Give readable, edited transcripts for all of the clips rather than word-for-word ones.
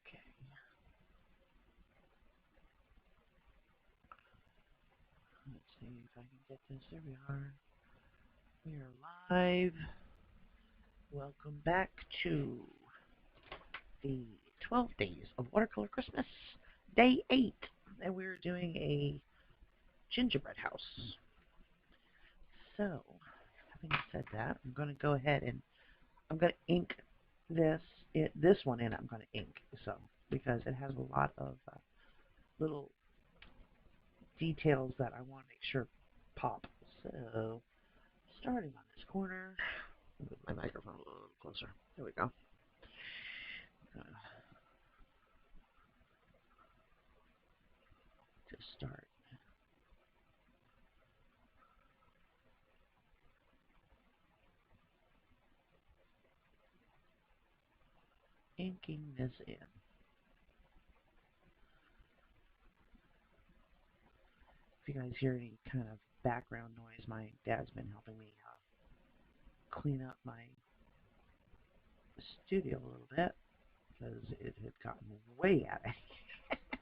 Okay. Let's see if I can get this. There we are. We are live. Welcome back to the 12 Days of Watercolor Christmas, Day 8. And we're doing a gingerbread house. So, having said that, I'm going to go ahead and I'm going to ink this one in. I'm going to ink, so because it has a lot of little details that I want to make sure pop. So, starting on this corner, move my microphone a little closer. There we go. To start. Inking this in. If you guys hear any kind of background noise, my dad's been helping me clean up my studio a little bit because it had gotten way out of hand.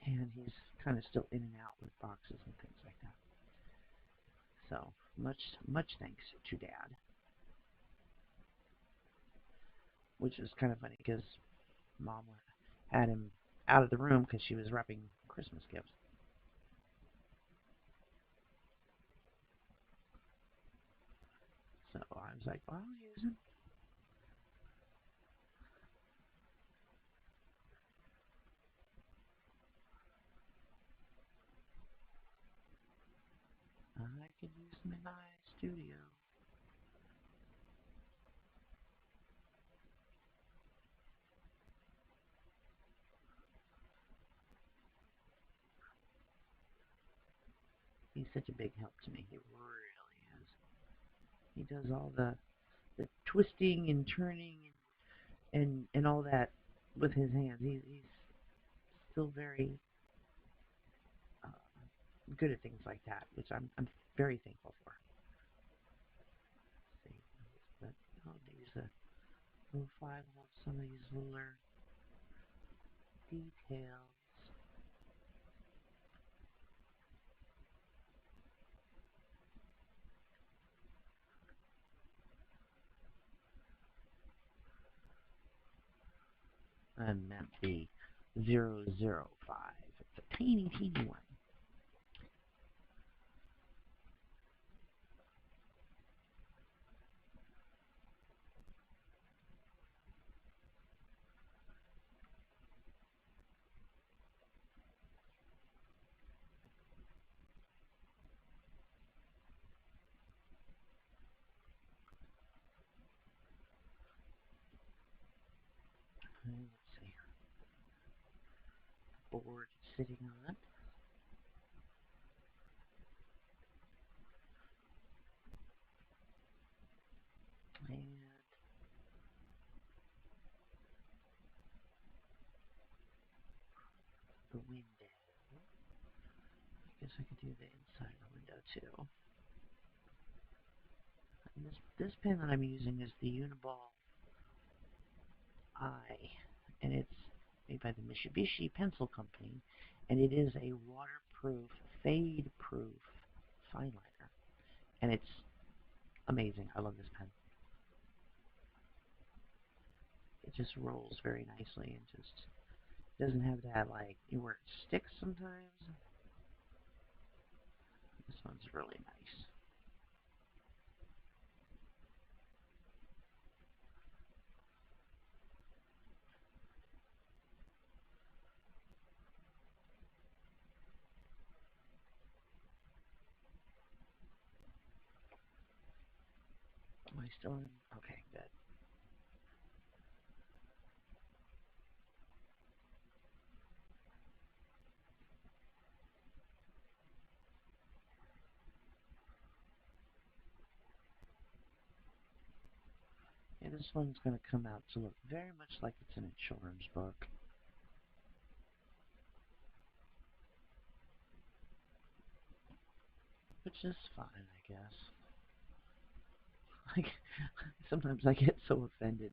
And he's kind of still in and out with boxes and things like that. So much thanks to Dad, which is kind of funny because Mom had him out of the room because she was wrapping Christmas gifts. So I was like, well, I'll use him. I could use him in my studio. He's such a big help to me. He really is. He does all the twisting and turning and all that with his hands. He's still very uh, good at things like that, which I'm very thankful for. Let's see, but I'll use a little file of some of these littler details. I meant the 005. It's a teeny one. Let's see. Board sitting on. And the window. I guess I could do the inside of the window too. And this pen that I'm using is the Uniball I, and it's made by the Mitsubishi Pencil Company, and it is a waterproof, fade-proof fine liner, and it's amazing. I love this pen. It just rolls very nicely and just doesn't have that like where it sticks sometimes. This one's really nice. Am I still in? Okay, good. Yeah, this one's going to come out to look very much like it's in a children's book. Which is fine, I guess. Like, sometimes I get so offended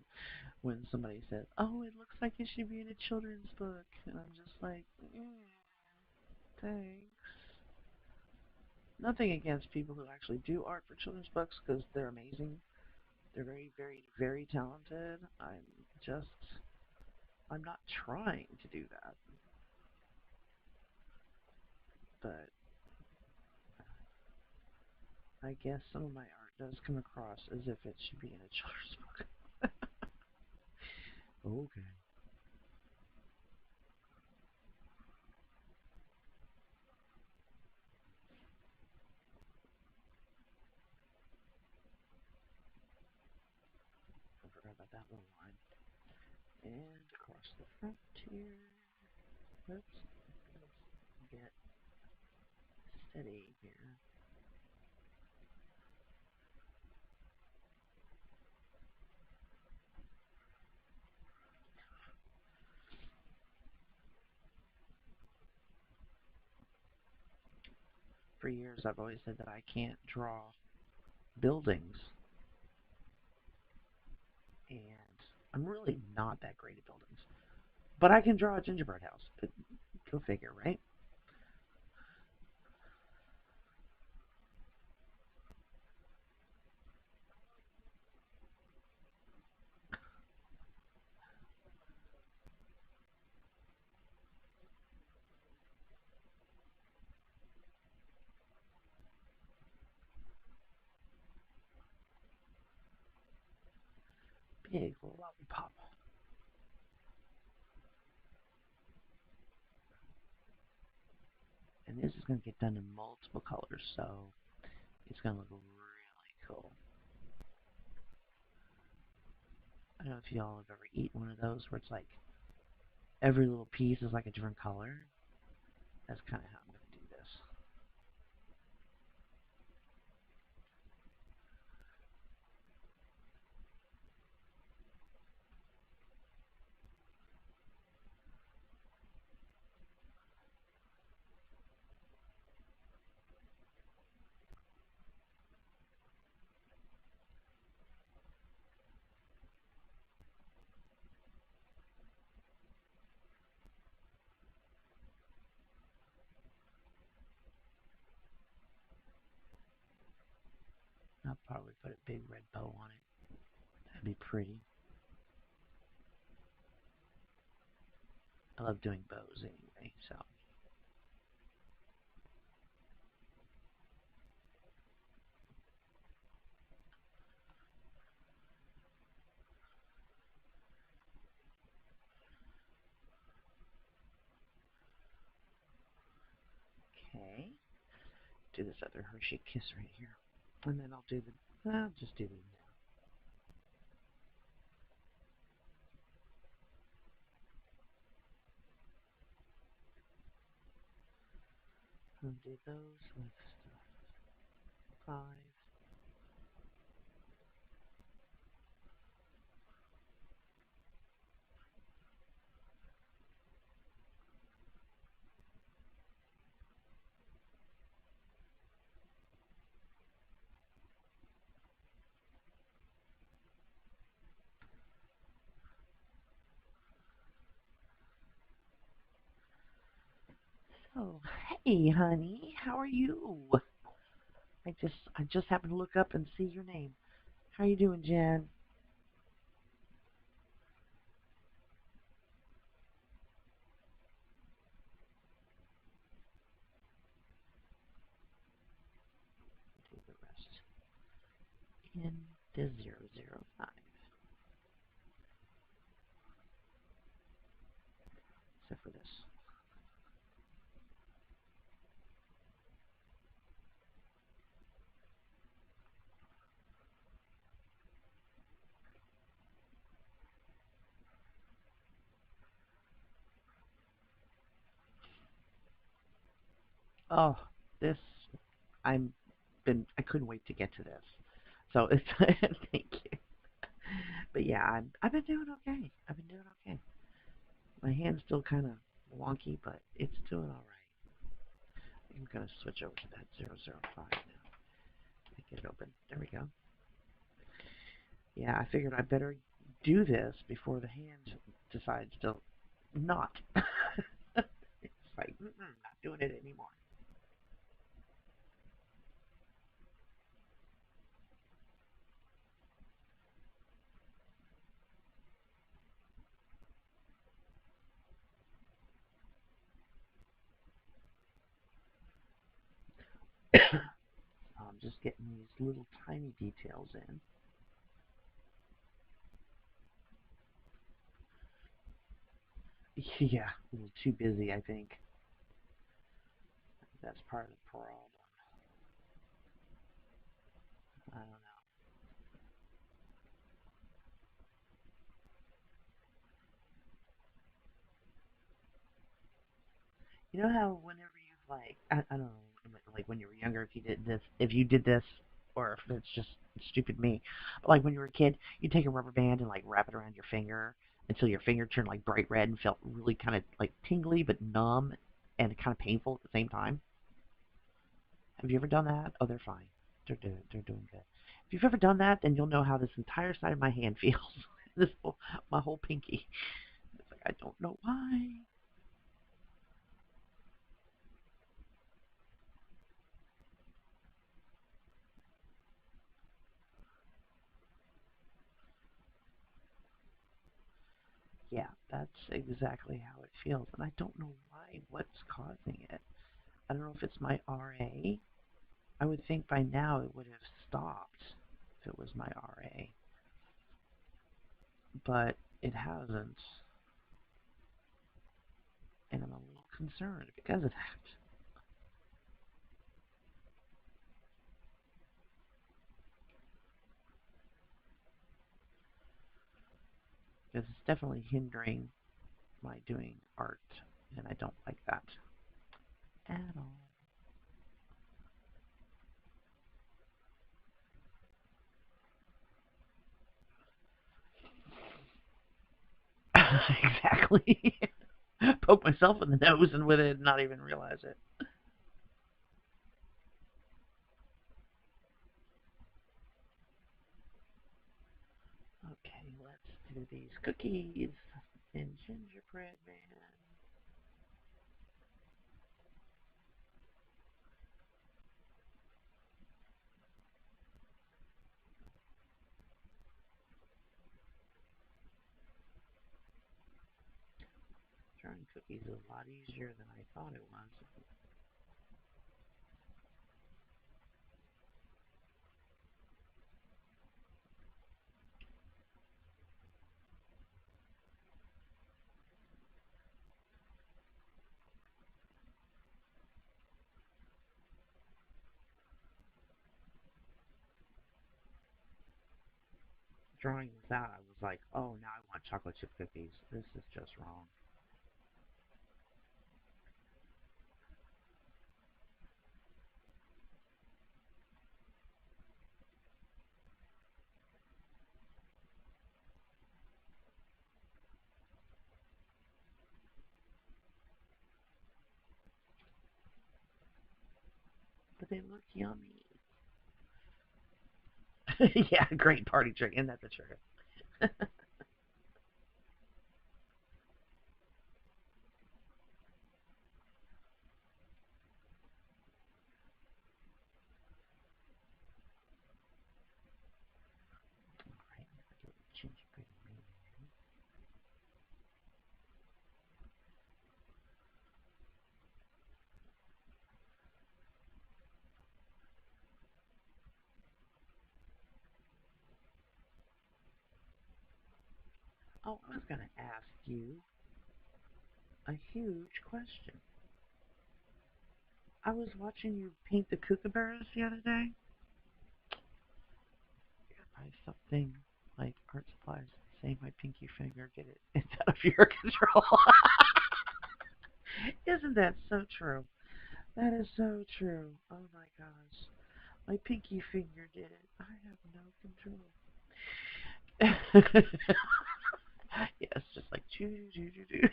when somebody says, "Oh, it looks like it should be in a children's book," and I'm just like, thanks. Nothing against people who actually do art for children's books because they're amazing. They're very, very, very talented. I'm not trying to do that, but I guess some of my art does come across as if it should be in a children's book. Okay. I forgot about that little line. And across the front here. Let's get steady here. For years, I've always said that I can't draw buildings, and I'm really not that great at buildings. But I can draw a gingerbread house. Go figure, right? Big lollipop. And this is going to get done in multiple colors, so it's going to look really cool. I don't know if y'all have ever eaten one of those where it's like every little piece is like a different color. That's kind of how I'm going to do this. I'll probably put a big red bow on it. That'd be pretty. I love doing bows anyway, so. Okay. Do this other Hershey Kiss right here. And then I'll just do the now. I'll do those with stuff 5. So, hey, honey, how are you? I just happened to look up and see your name. How you doing, Jen? Do the rest in the 005. Except for this. Oh, this I couldn't wait to get to this. So it's thank you. But yeah, I've been doing okay. I've been doing okay. My hand's still kind of wonky, but it's doing all right. I'm gonna switch over to that 005 now. Get it open. There we go. Yeah, I figured I better do this before the hand decides to not. It's like, not doing it anymore. I'm just getting these little tiny details in. Yeah, a little too busy, I think. That's part of the problem. I don't know. You know how whenever you've like, I don't know, like when you were younger, if you did this, or if it's just stupid me, but like when you were a kid, you'd take a rubber band and like wrap it around your finger until your finger turned like bright red and felt really kind of like tingly but numb and kind of painful at the same time. Have you ever done that? Oh, they're fine. They're doing good. If you've ever done that, then you'll know how this entire side of my hand feels. My whole pinky. It's like I don't know why. Yeah, that's exactly how it feels, and I don't know why. What's causing it? I don't know if it's my RA. I would think by now it would have stopped if it was my RA, but it hasn't, and I'm a little concerned because of that. Because it's definitely hindering my doing art, and I don't like that at all. Exactly. Poke myself in the nose and with it, not even realize it. Okay, let's do these cookies in Gingerbread Man. Drawing cookies is a lot easier than I thought it was. Drawing that, I was like, oh, now I want chocolate chip cookies. This is just wrong. But they look yummy. Yeah, great party trick. Isn't that the truth? Alright, gingerbread man. Oh, I was going to ask you a huge question. I was watching you paint the kookaburras the other day. Buy something like art supplies. Say my pinky finger, get it. It's out of your control. Isn't that so true? That is so true. Oh my gosh. My pinky finger did it. I have no control. Yes, just like choo choo choo choo.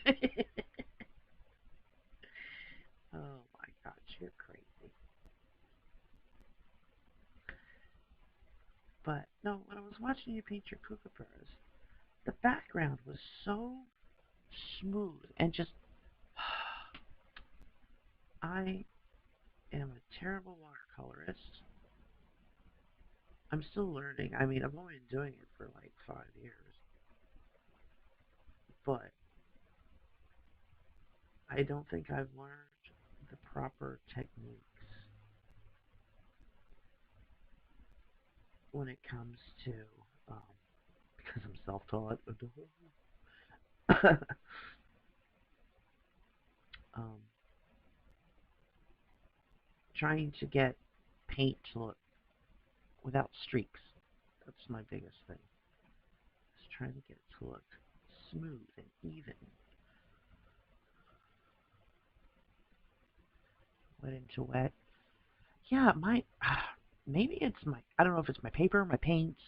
Oh my gosh, you're crazy. But no, when I was watching you paint your kookaburras, the background was so smooth and just. I am a terrible watercolorist. I'm still learning. I mean, I've only been doing it for like 5 years, but I don't think I've learned the proper techniques when it comes to, um, because I'm self-taught, um, trying to get paint to look without streaks. That's my biggest thing. Is trying to get it to look smooth and even. Wet into wet. Yeah, my maybe it's my I don't know if it's my paper, my paints.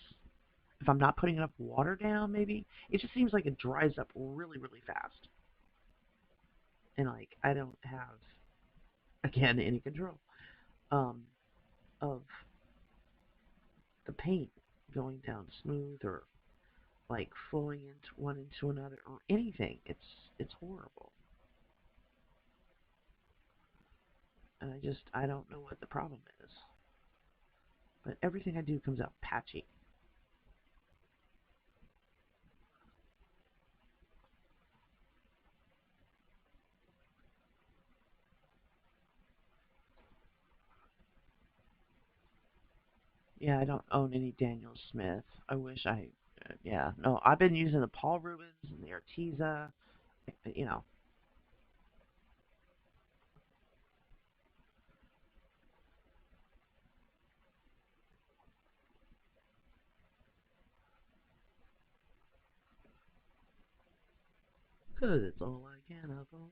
If I'm not putting enough water down, maybe it just seems like it dries up really, really fast, and like I don't have again any control um, of the paint going down smooth or like flowing into one into another or anything. It's horrible, and I don't know what the problem is. But everything I do comes out patchy. Yeah, I don't own any Daniel Smith. I wish I. Yeah, no, I've been using the Paul Rubens and the Arteza. You know, cause it's all I can afford.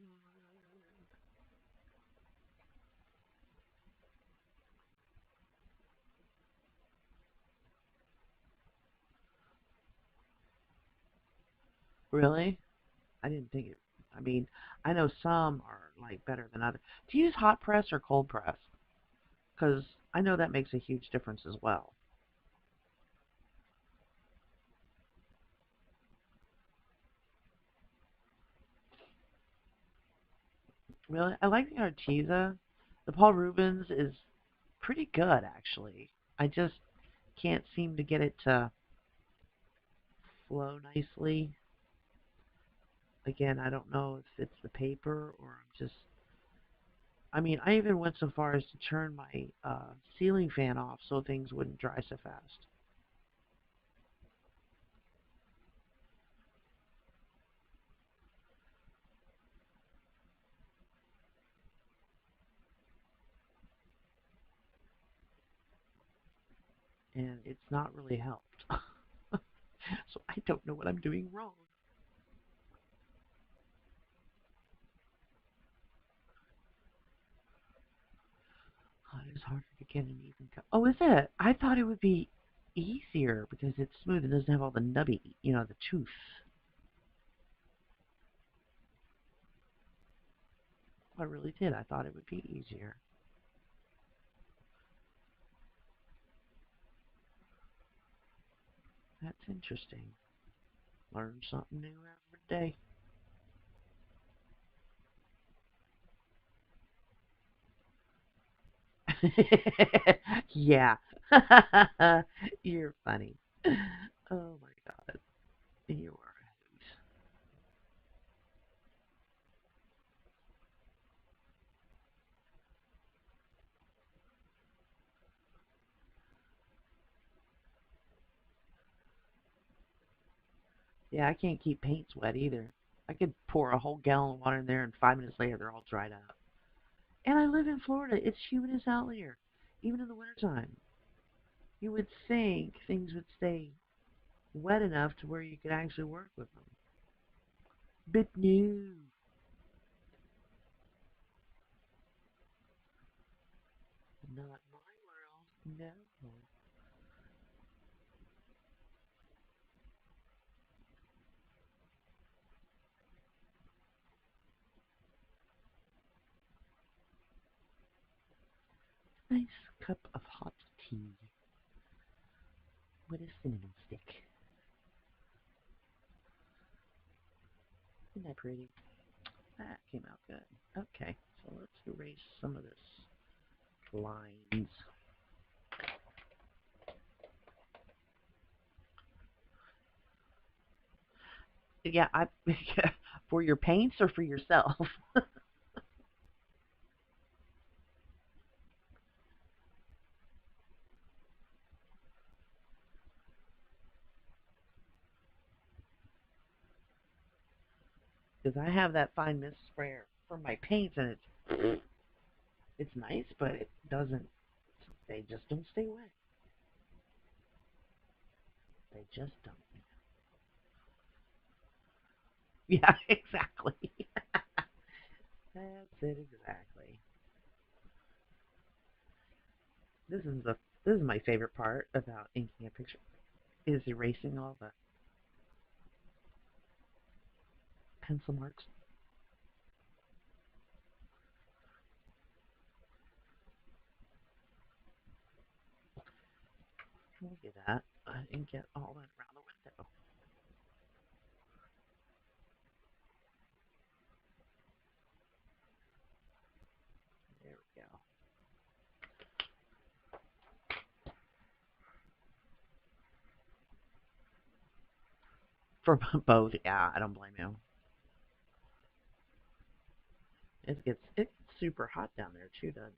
Really? I didn't think it. I mean, I know some are like better than others. Do you use hot press or cold press? Because I know that makes a huge difference as well. Really, I like the Arteza. The Paul Rubens is pretty good actually. I just can't seem to get it to flow nicely. Again, I don't know if it's the paper or I'm just. I mean, I even went so far as to turn my ceiling fan off so things wouldn't dry so fast. And it's not really helped. So I don't know what I'm doing wrong. It's harder to get an even cut. Oh, is it? I thought it would be easier because it's smooth and doesn't have all the nubby, the tooth. I really did. I thought it would be easier. That's interesting. Learn something new every day. Yeah. You're funny. Oh my God. You are a hoot. Yeah, I can't keep paints wet either. I could pour a whole gallon of water in there and 5 minutes later they're all dried up. And I live in Florida. It's humid as hell here, even in the wintertime. You would think things would stay wet enough to where you could actually work with them. But no, not my world. No. Nice cup of hot tea. with a cinnamon stick. Isn't that pretty? That came out good. Okay, so let's erase some of this lines. Yeah, for your paints or for yourself? Because I have that fine mist sprayer for my paints, and it's nice, but it doesn't. They just don't stay wet. They just don't. Yeah, exactly. That's it exactly. This is my favorite part about inking a picture is erasing all the pencil marks. Look at that. I didn't get all that around the window. There we go. For both, yeah, I don't blame you. It gets super hot down there too, doesn't it?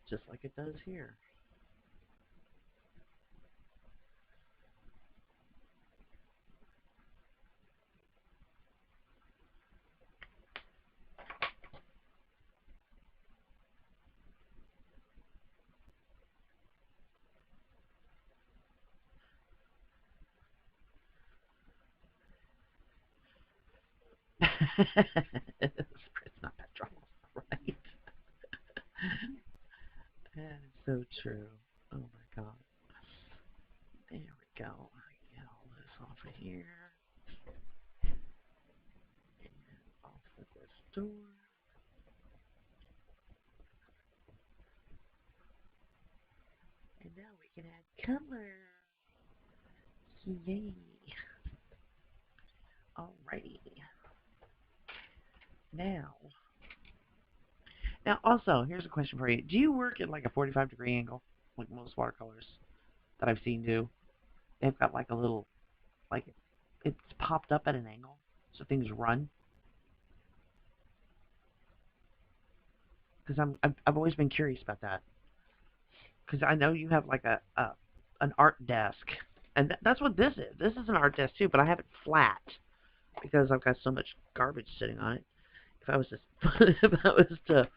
Just like it does here. It's not that trouble, right? That is so true. Oh my god. There we go. Get all this off of here. And off of this door. And now we can add color. Yay. Alrighty. Now, also, here's a question for you. Do you work at like a 45-degree angle, like most watercolors that I've seen do? They've got like a little, like, it's popped up at an angle, so things run. Because I've always been curious about that. Because I know you have like an art desk, and that's what this is. This is an art desk too, but I have it flat because I've got so much garbage sitting on it. If I was to if I was to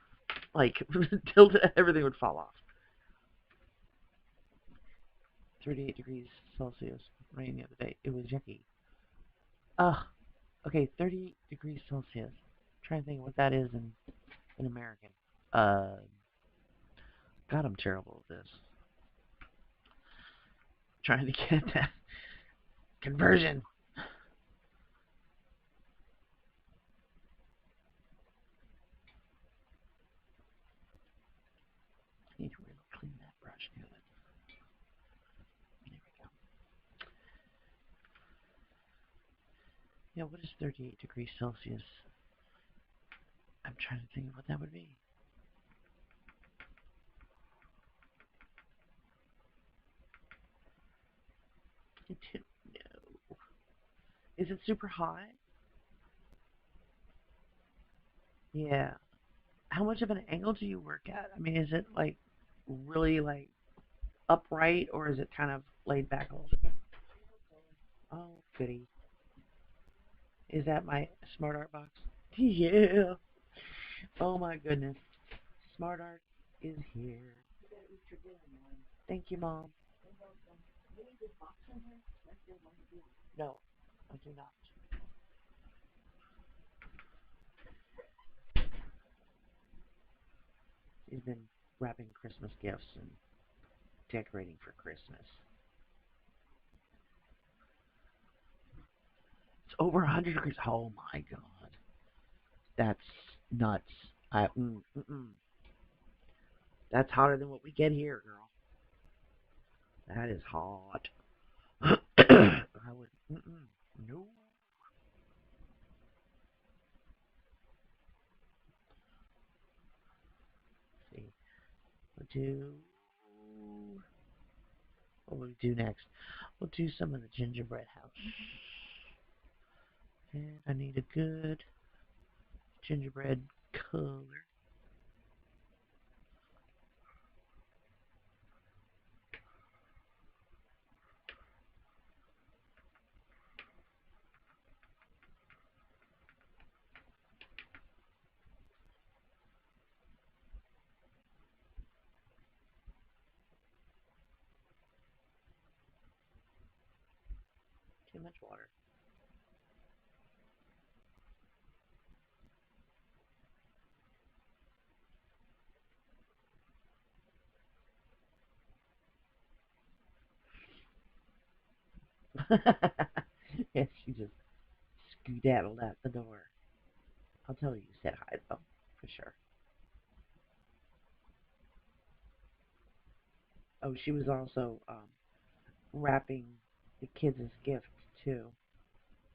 like tilt it, everything would fall off. 38 degrees Celsius. Rain the other day. It was yucky. Ugh. Okay, 38 degrees Celsius. I'm trying to think what that is in American. Uh, God, I'm terrible at this. Trying to get that conversion. I need to really clean that brush. There we go. Yeah, what is 38 degrees Celsius? I'm trying to think of what that would be. I don't know. Is it super hot? Yeah. How much of an angle do you work at? I mean, is it like really like upright or is it kind of laid back a little bit? Oh, goody. Is that my smart art box? Yeah. Oh my goodness. Smart art is here. Thank you, Mom. No, I do not. She's been wrapping Christmas gifts and decorating for Christmas. It's over 100 degrees. Oh my god. That's nuts. Mm. That's hotter than what we get here, girl. That is hot. I would. No. Let's see. We'll do. What will we do next? We'll do some of the Gingerbread House. And I need a good gingerbread color. Too much water. Yeah, she just skedaddled out the door. I'll tell her you said hi, though, for sure. Oh, she was also wrapping the kids' gift, too,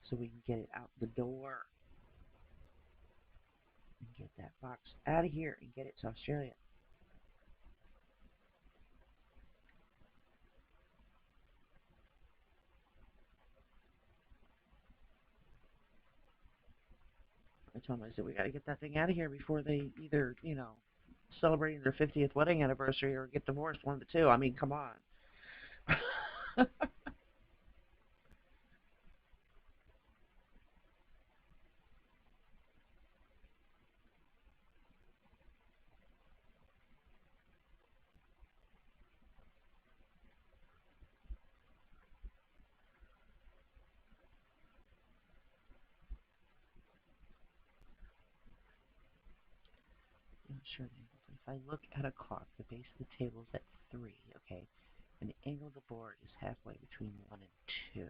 so we can get it out the door and get that box out of here and get it to Australia. I told them, I said, we got to get that thing out of here before they either, celebrating their 50th wedding anniversary or get divorced, one of the two. I mean, come on. Sure. If I look at a clock, the base of the table is at 3, okay? And the angle of the board is halfway between 1 and 2.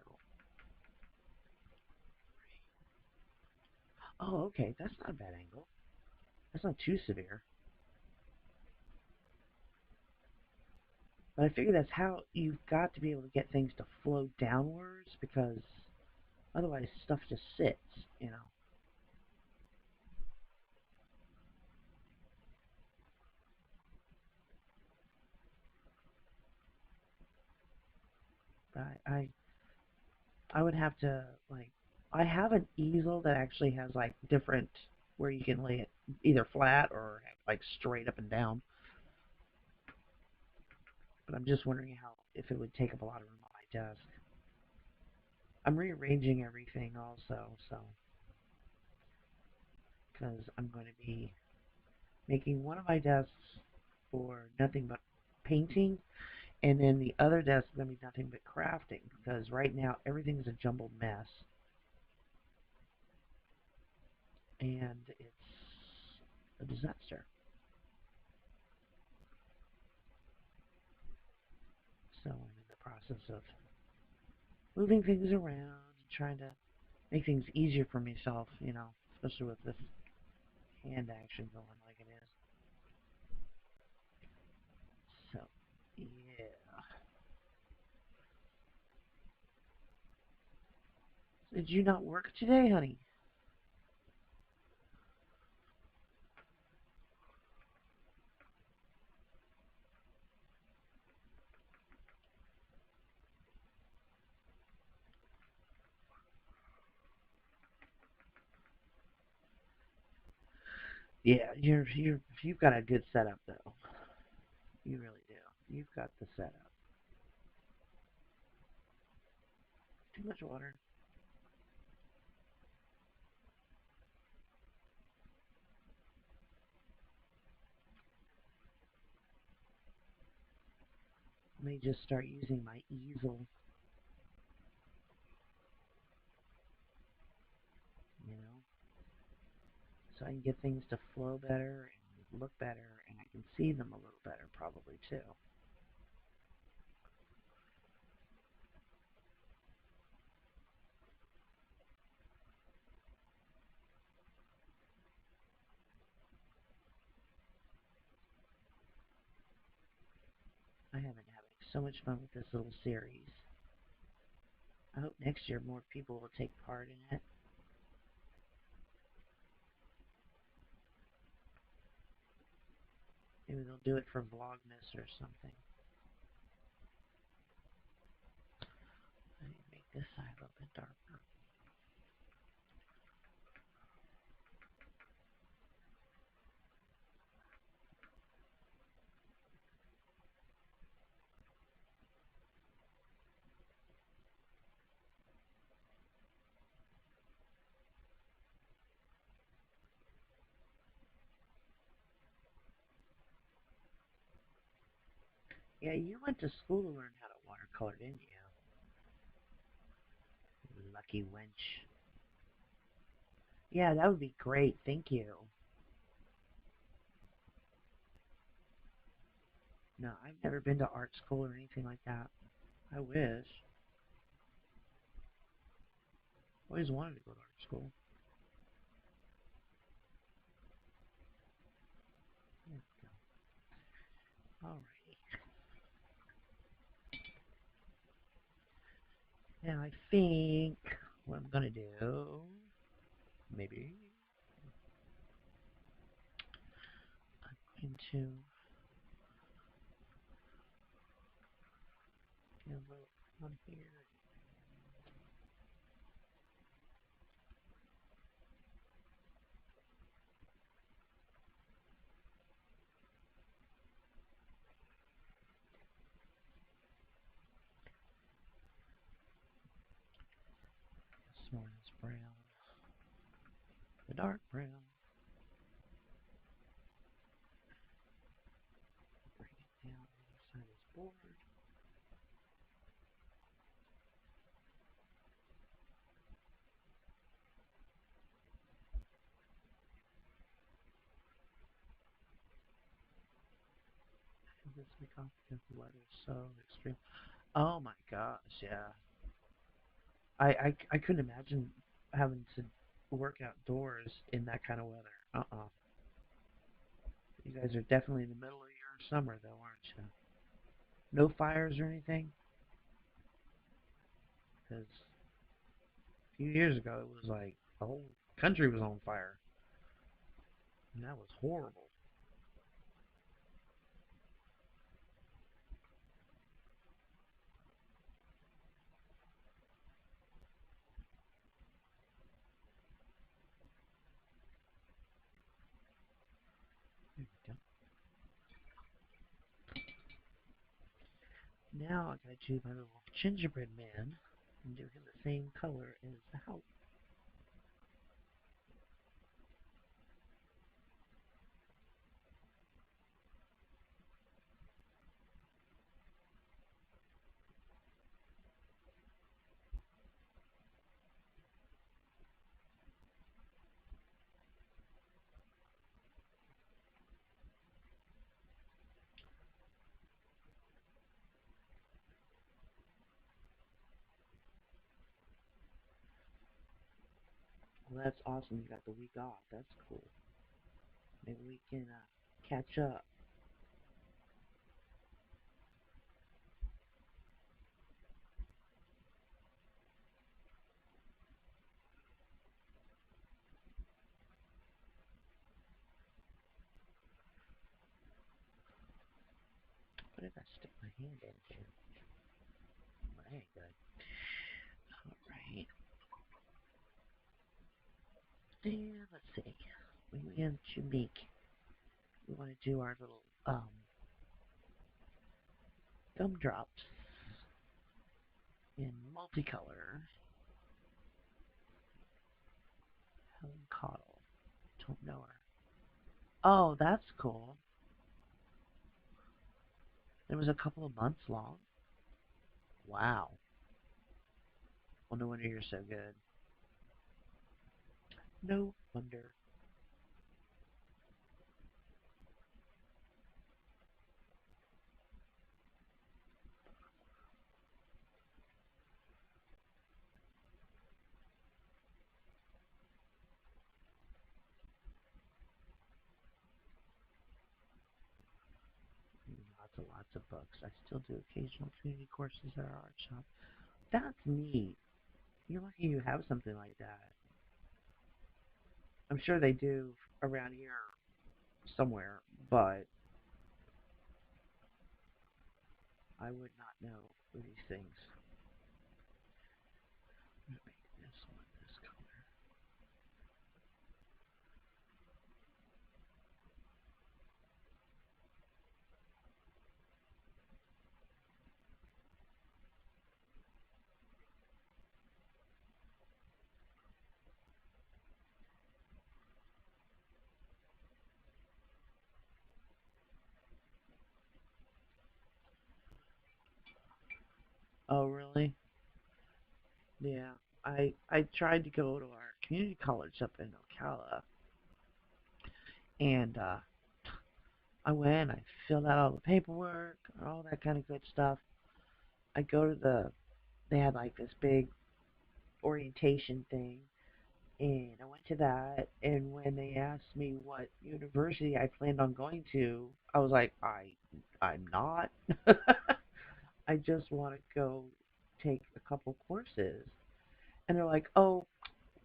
Oh, okay. That's not a bad angle. That's not too severe. But I figure that's how you've got to be able to get things to flow downwards, because otherwise stuff just sits. But I would have to, like, I have an easel that actually has, like, different, where you can lay it either flat or, like, straight up and down. But I'm just wondering if it would take up a lot of room on my desk. I'm rearranging everything also, so, because I'm going to be making one of my desks for nothing but painting, and then the other desk is going to be nothing but crafting, because right now everything's a jumbled mess, and it's a disaster. So I'm in the process of moving things around and trying to make things easier for myself, especially with this hand action going like it is. So, yeah. Did you not work today, honey? Yeah, you've got a good setup though. You really do. You've got the setup. Too much water. I may just start using my easel, you know, so I can get things to flow better and look better, and I can see them a little better probably too. I have been having so much fun with this little series. I hope next year more people will take part in it. Maybe they'll do it for Vlogmas or something. I need to make this side a little bit darker. Yeah, you went to school to learn how to watercolor, didn't you? Lucky wench. Yeah, that would be great. Thank you. No, I've never been to art school or anything like that. I wish. Always wanted to go to art school. There we go. Alrighty. Now I think what I'm gonna do, maybe I'm going to get a little on here. This one is brown. The dark brown. Bring it down. The other side is board. This week off because the weather is so extreme. Oh my gosh, yeah. I couldn't imagine having to work outdoors in that kind of weather. You guys are definitely in the middle of your summer, though, aren't you? No fires or anything? Because a few years ago, it was like the whole country was on fire. And that was horrible. There we go. Now I gotta do my little gingerbread man and do him the same color as the house. Well, that's awesome. You got the week off. That's cool. Maybe we can catch up. What if I stick my hand in here? Well, that ain't good. Alright. And let's see. We want to make, we want to do our little gumdrops in multicolor. Helen Caudle. Don't know her. Oh, that's cool. It was a couple of months long. Wow. Well, no wonder you're so good. No wonder. lots of books. I still do occasional community courses at our art shop. That's neat. You're lucky you have something like that. I'm sure they do around here somewhere, but I would not know these things. I'm gonna make this one this color. Oh, really? Yeah. I tried to go to our community college up in Ocala, and I went. I filled out all the paperwork, all that kind of good stuff. I go to they had like this big orientation thing, and I went to that. And when they asked me what university I planned on going to, I was like, I'm not. I just want to go take a couple courses. And they're like, oh,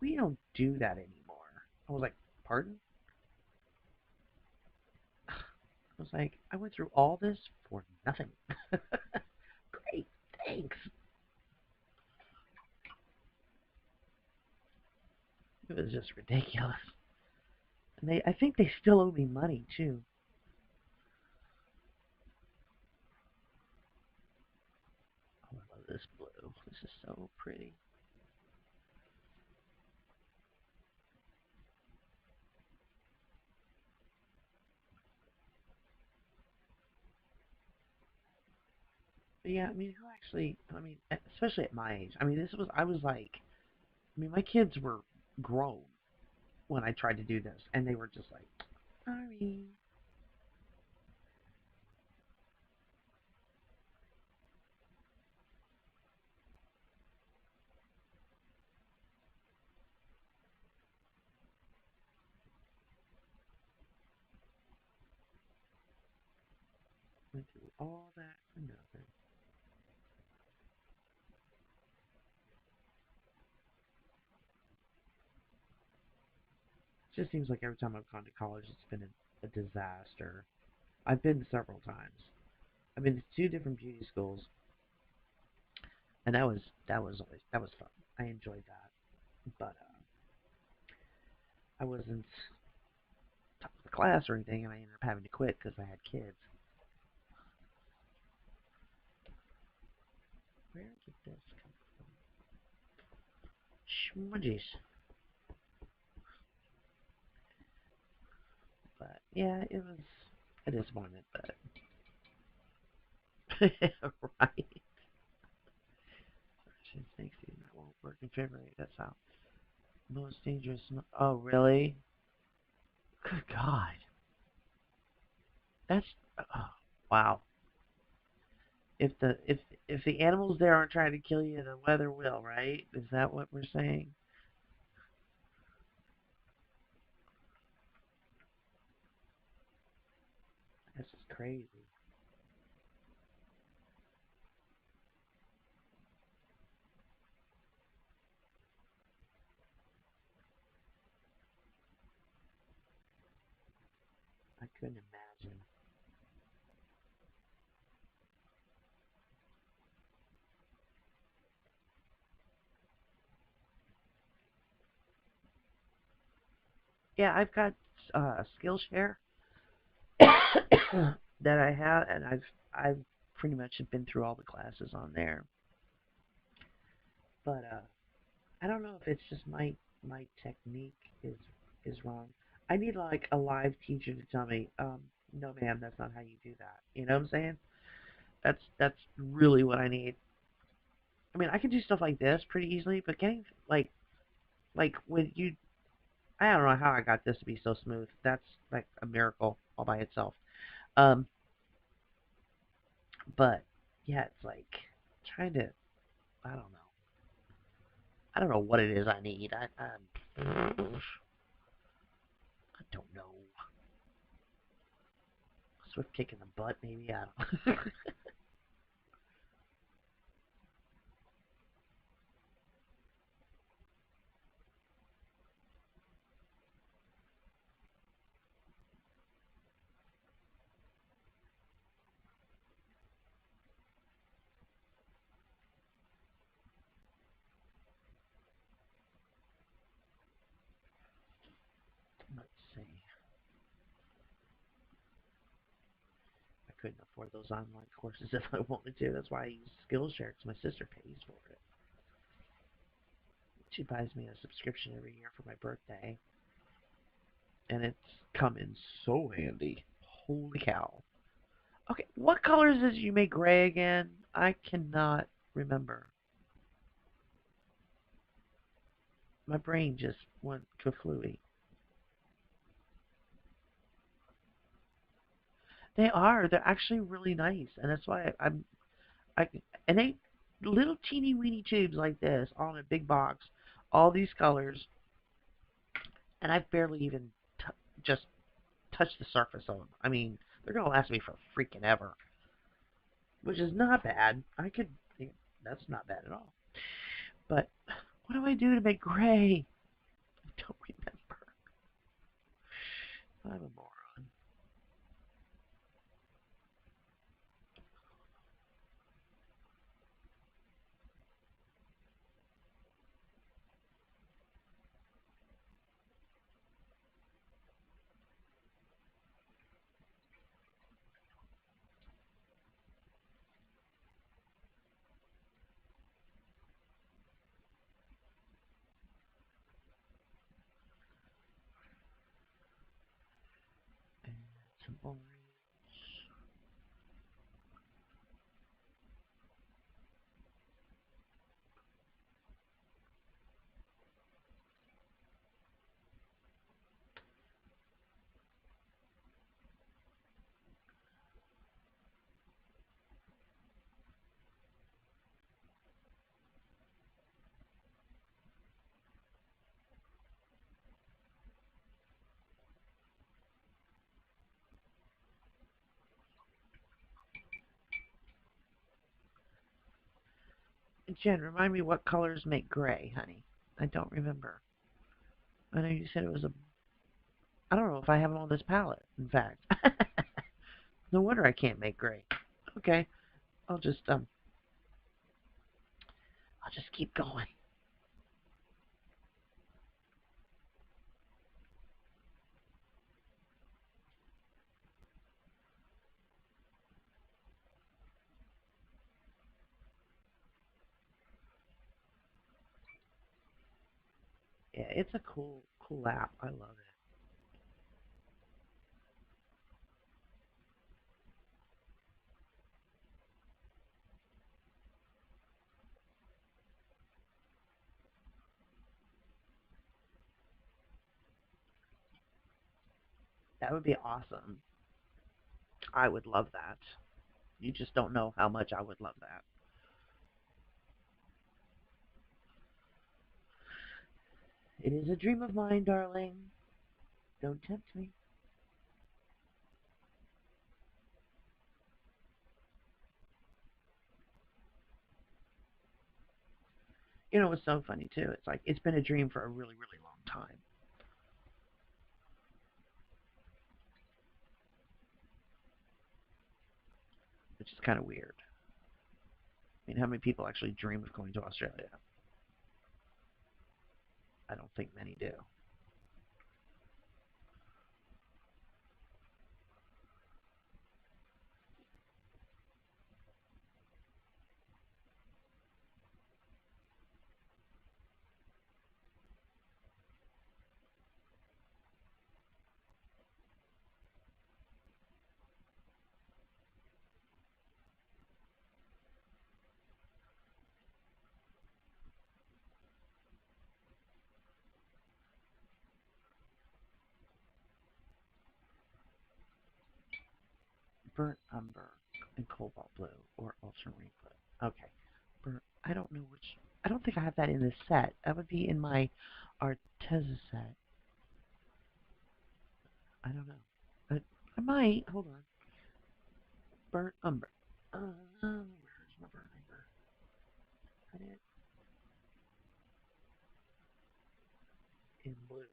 we don't do that anymore. I was like, pardon? I was like, I went through all this for nothing. Great, thanks. It was just ridiculous. And I think they still owe me money too. Oh, I love this blue. This is so pretty. But yeah, I mean, who actually? I mean, especially at my age. I mean, this was. I was like, I mean, my kids were grown when I tried to do this, and they were just like, sorry. Went through all that for nothing. It just seems like every time I've gone to college, it's been a disaster. I've been several times. I've been to two different beauty schools, and that was fun. I enjoyed that, but I wasn't top of the class or anything, and I ended up having to quit because I had kids. Where did this come from? Smudges. But yeah, it was a disappointment, but right. Thanks, that won't work in February. That's how most dangerous. Oh, really? Good God, that's oh, wow. If the animals there aren't trying to kill you, the weather will, right? Is that what we're saying? This is crazy. I couldn't imagine. Yeah, I've got Skillshare that I have, and I've pretty much been through all the classes on there. But I don't know if it's just my technique is wrong. I need like a live teacher to tell me, no, ma'am, that's not how you do that. You know what I'm saying? That's really what I need. I mean, I can do stuff like this pretty easily, but getting like when you, I don't know how I got this to be so smooth. That's like a miracle all by itself. Um, but yeah, it's like trying to, I don't know. I don't know what it is I need. I don't know. Swift kick in the butt, maybe. I don't know. Let's see. I couldn't afford those online courses if I wanted to. That's why I use Skillshare, because my sister pays for it. She buys me a subscription every year for my birthday. And it's come in so handy. Holy cow. Okay, what colors did you make gray again? I cannot remember. My brain just went kaflooey. They are. They're actually really nice, and that's why and they little teeny weeny tubes like this, all in a big box, all these colors, and I've barely even just touched the surface of them. I mean, they're gonna last me for freaking ever, which is not bad. I could think that's not bad at all. But what do I do to make gray? I don't remember. I'm a moron. And some orange. Jen, remind me what colors make gray, honey. I don't remember. I know you said it was a. I don't know if I have them on this palette. In fact, no wonder I can't make gray. Okay, I'll just I'll just keep going. Yeah, it's a cool app. I love it. That would be awesome. I would love that. You just don't know how much I would love that. It is a dream of mine, darling. Don't tempt me. You know, it's so funny too. It's like it's been a dream for a really long time, which is kind of weird. I mean, how many people actually dream of going to Australia? I don't think many do. Burnt umber and cobalt blue or ultramarine blue. Okay. Burnt. I don't know which. I don't think I have that in this set. That would be in my Arteza set. I don't know. I might. Hold on. Burnt umber. Where's my burnt umber? Cut it in blue.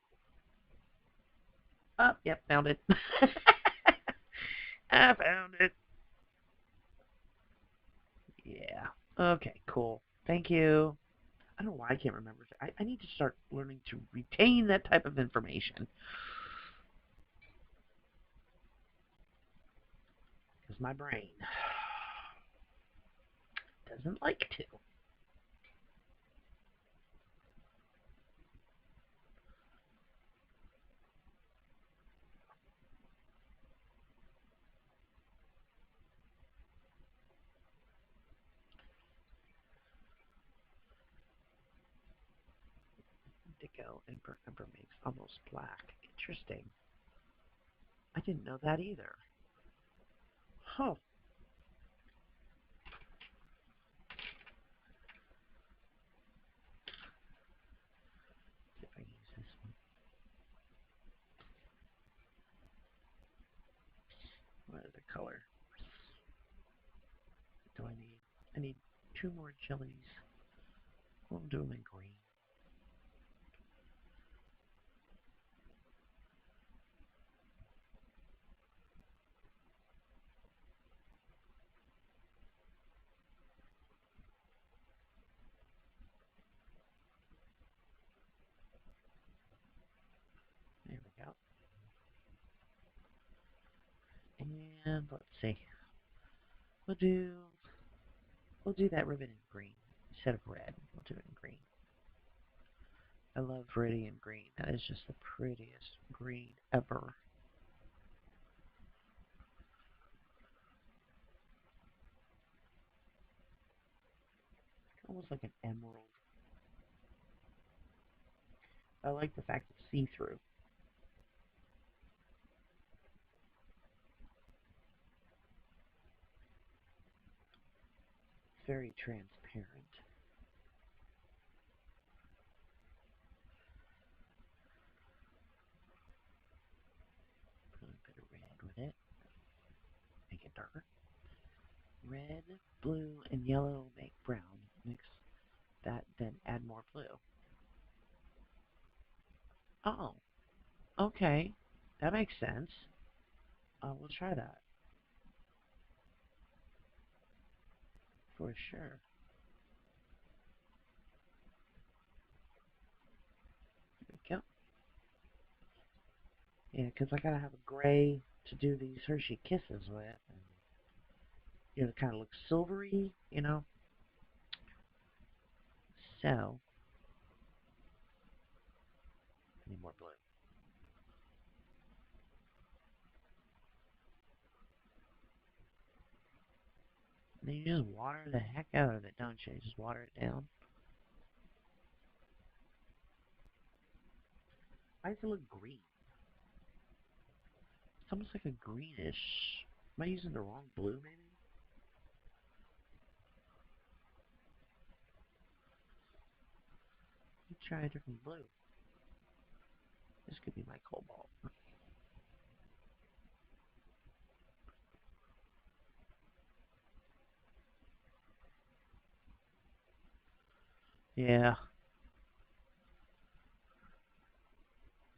Oh, yep, found it. I found it. Yeah. Okay, cool. Thank you. I don't know why I can't remember. I need to start learning to retain that type of information. Because my brain doesn't like to. Indigo and burnt umber makes almost black. Interesting. I didn't know that either. Huh. See if I can use this one. What other color do I need? I need 2 more jellies. We'll do them in green. There we go. And let's see. We'll do that ribbon in green instead of red. We'll do it in green. I love Viridian green. That is just the prettiest green ever. Almost like an emerald. I like the fact it's see-through. Very transparent. Put a bit of red with it. Make it darker. Red, blue, and yellow make brown. Mix that, then add more blue. Oh, okay. That makes sense. We'll try that. For sure. There we go. Yeah, because I gotta have a gray to do these Hershey Kisses with. And, you know, it kind of looks silvery, you know. So, I need more blue. And then you just water the heck out of it, don't you? You just water it down. Why does it look green? It's almost like a greenish. Am I using the wrong blue, maybe? Let me try a different blue. This could be my cobalt. Yeah.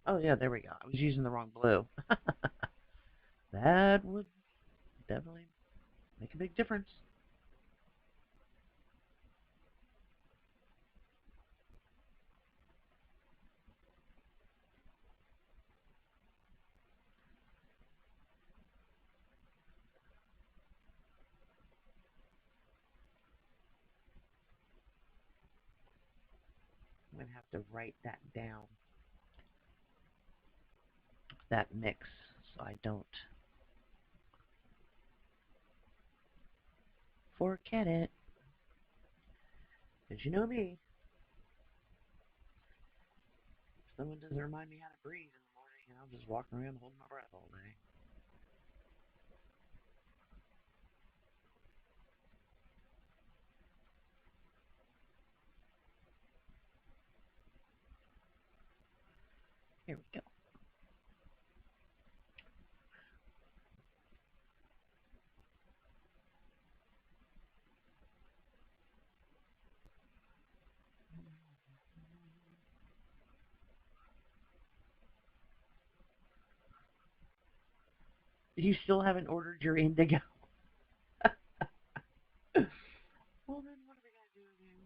Oh, yeah, there we go. I was using the wrong blue. That would definitely make a big difference. I'm going to have to write that down, that mix, so I don't forget it. Because you know me, if someone doesn't remind me how to breathe in the morning, and I'll just walk around holding my breath all day. Here we go. You still haven't ordered your indigo. Well, then what are we gonna do again?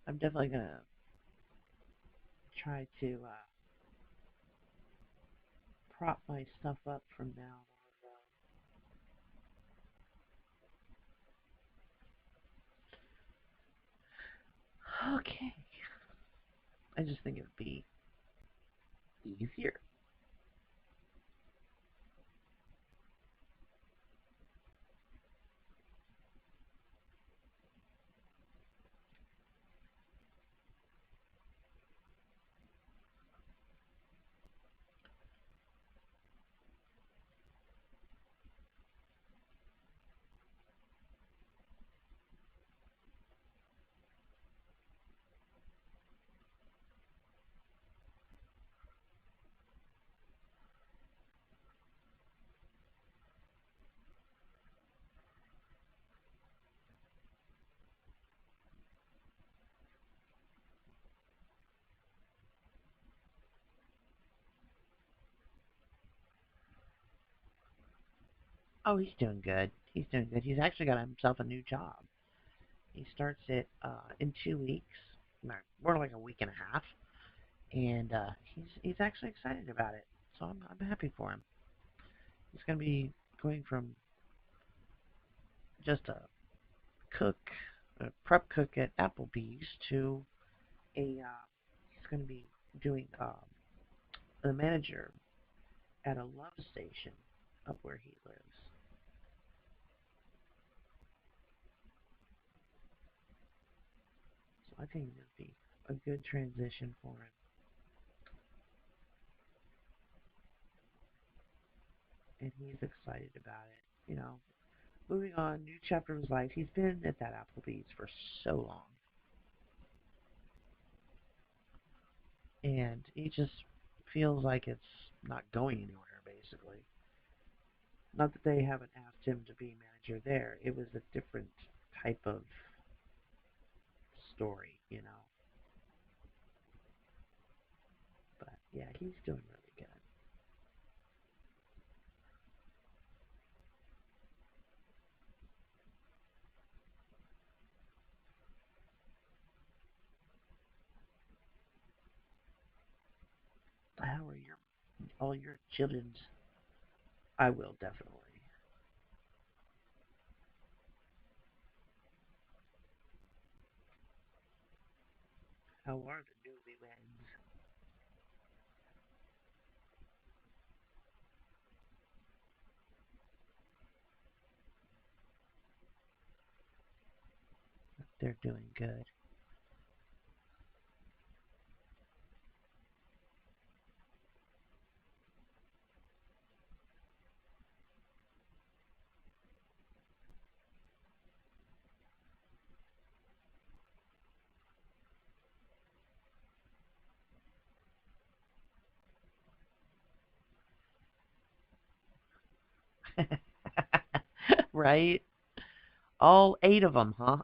I'm definitely gonna try to prop my stuff up from now on. Okay. I just think it would be easier. Oh, he's doing good. He's doing good. He's actually got himself a new job. He starts it in 2 weeks, more like a week and a half, and he's actually excited about it. So I'm happy for him. He's going to be going from just cook, a prep cook at Applebee's to he's going to be doing the manager at a love station up where he lives. So I think it'd be a good transition for him, and he's excited about it. Moving on, new chapter of his life. He's been at that Applebee's for so long, and he just feels like it's not going anywhere, basically. Not that they haven't asked him to be manager there. It was a different type of story. But yeah, he's doing really good. How are all your children's? I will definitely. How are the newlyweds? They're doing good. Right? All 8 of them, huh?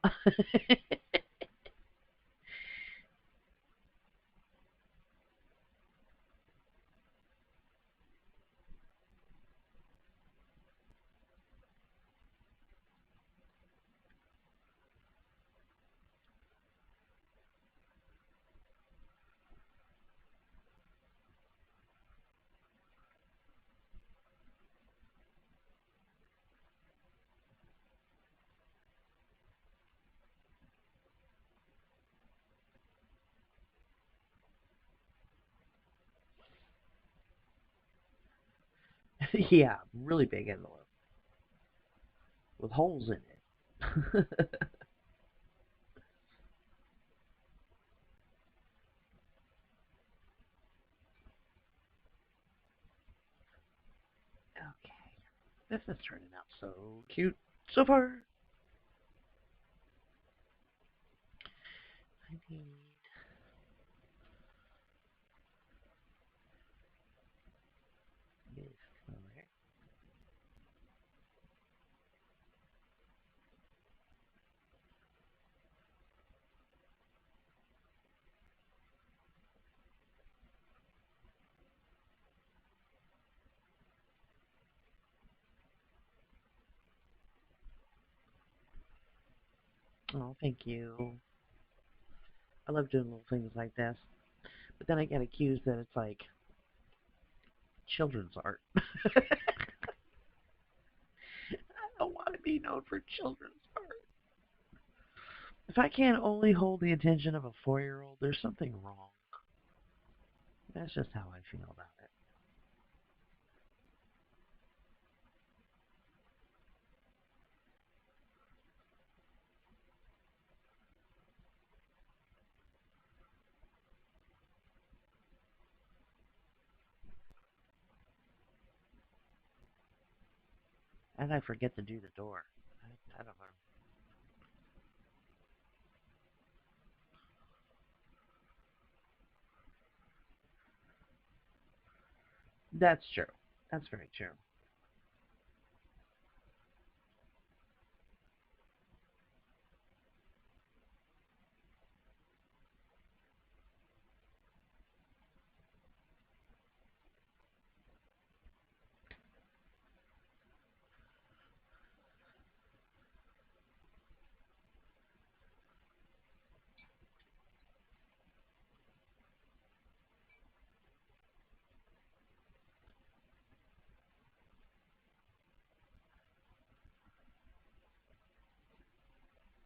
Yeah, really big envelope with holes in it. This is turning out so cute so far. I need this color. Oh, thank you. I love doing little things like this. But then I get accused that it's like children's art. I don't want to be known for children's art. If I can't only hold the attention of a 4-year-old, there's something wrong. That's just how I feel about it. And I forget to do the door. I don't know. That's true. That's very true.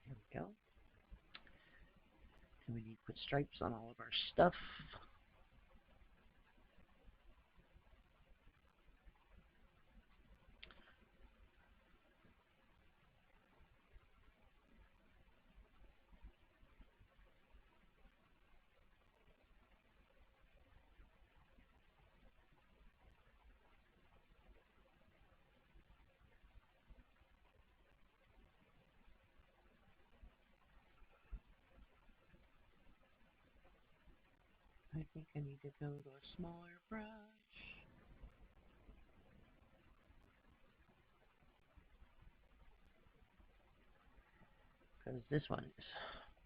Here we go. And we need to put stripes on all of our stuff. I think I need to go to a smaller brush. Because this one is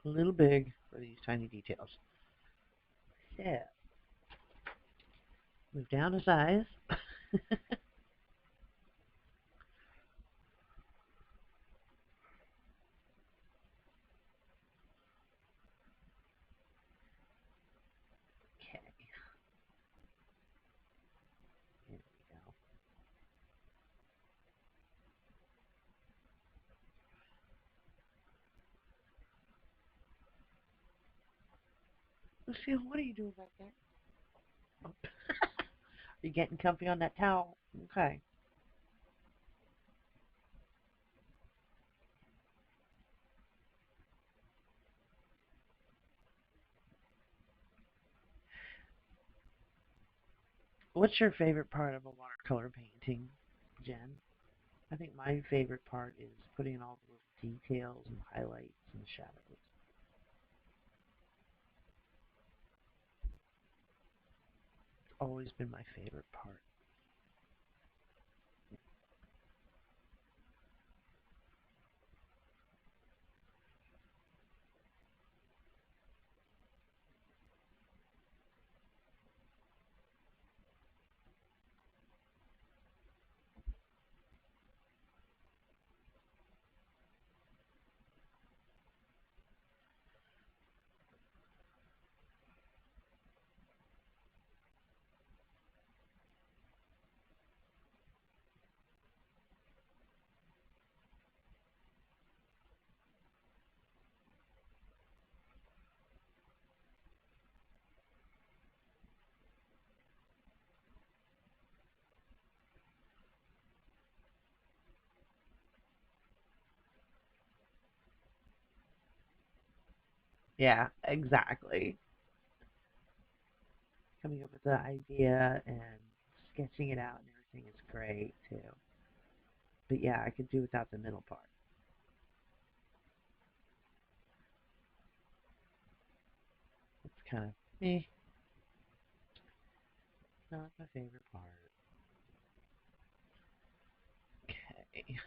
a little big for these tiny details. So, move down a size. Okay, here we go. Lucille, what are you doing back there? Oh. Are you getting comfy on that towel? Okay. What's your favorite part of a watercolor painting, Jen? I think my favorite part is putting in all the little details and highlights and shadows. It's always been my favorite part. Yeah, exactly. Coming up with the idea and sketching it out and everything is great too. But yeah, I could do without the middle part. It's kind of meh. Not my favorite part. Okay.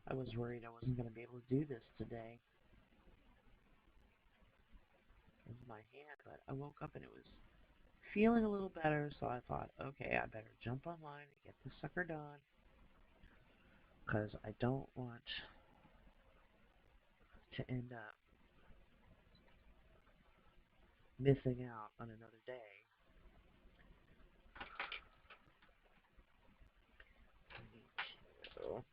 I was worried I wasn't going to be able to do this today with my hand, but I woke up and it was feeling a little better, so I thought, okay, I better jump online and get this sucker done, because I don't want to end up missing out on another day. I need to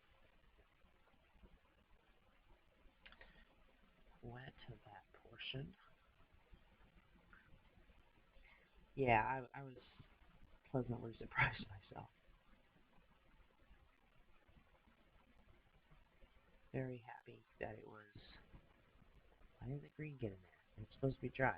wet that portion. Yeah, I was pleasantly surprised myself. Very happy that it was. Why did the green get in there? It's supposed to be dry.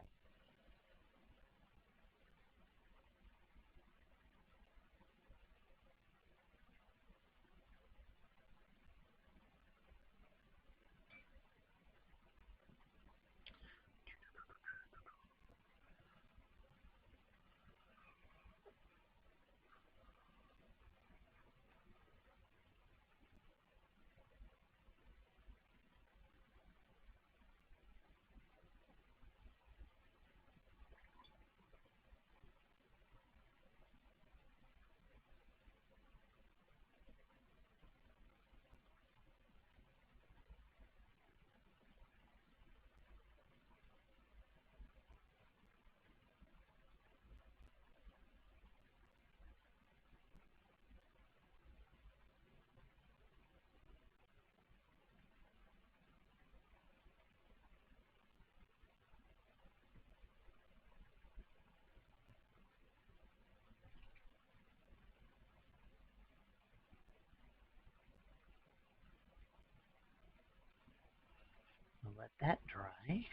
I'll let that dry.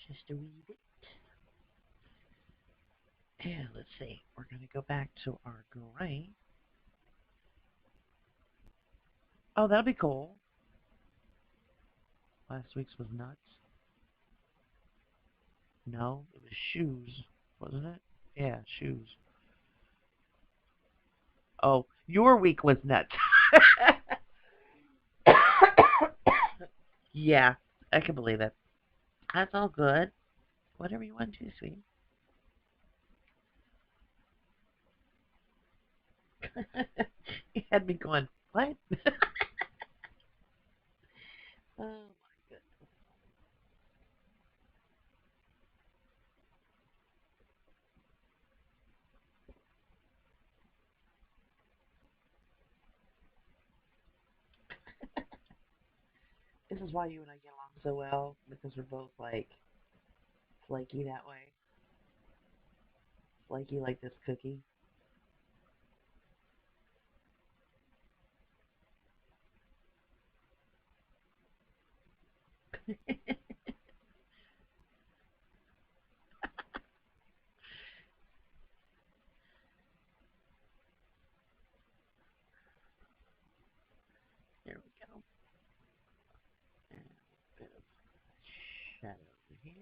Just a wee bit. And let's see, we're going to go back to our gray. Oh, that'll be cool. Last week's was nuts. No, it was shoes, wasn't it? Yeah, shoes. Oh, your week was nuts. Yeah, I can believe it. That's all good. Whatever you want to, sweetie. You had me going, what? Oh my goodness. This is why you and I get along so well, because we're both like flaky that way. Flaky like this cookie. There we go. And a bit of shadow here.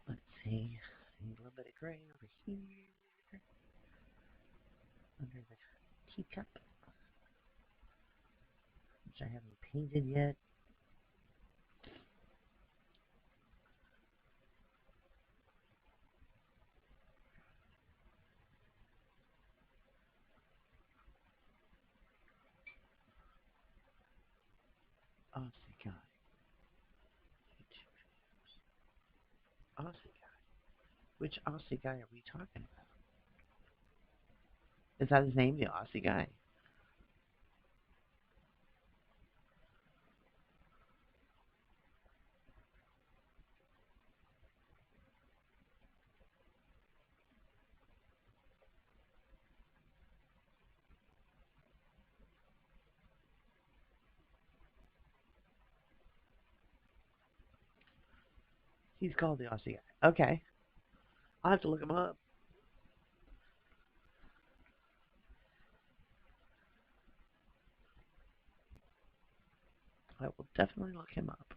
Let's see. Need a little bit of gray over here under the teacup, which I haven't painted yet. Aussie guy. Aussie guy. Which Aussie guy are we talking about? Is that his name, the Aussie guy? He's called the Aussie guy. Okay. I'll have to look him up. I will definitely look him up.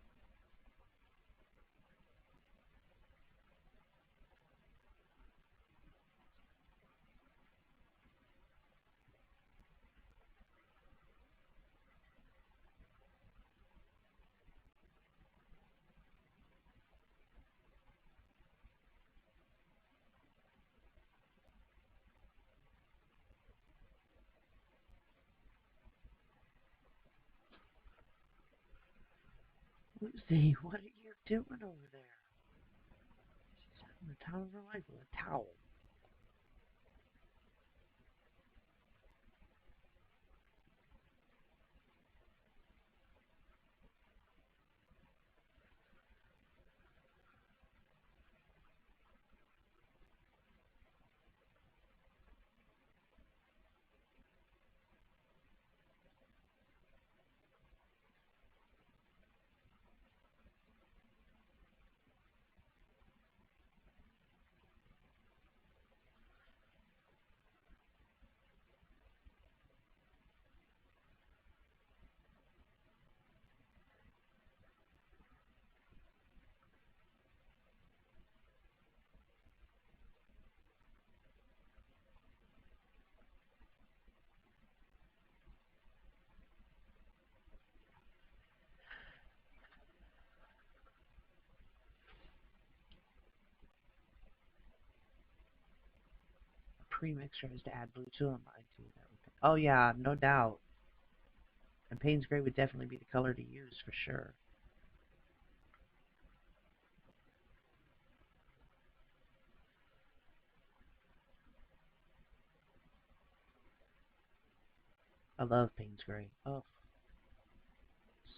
Lucy, what are you doing over there? She's having the time of her life with a towel. Premix tries to add blue to them. I do that. Oh yeah, no doubt. And Payne's Gray would definitely be the color to use for sure. I love Payne's Gray. Oh,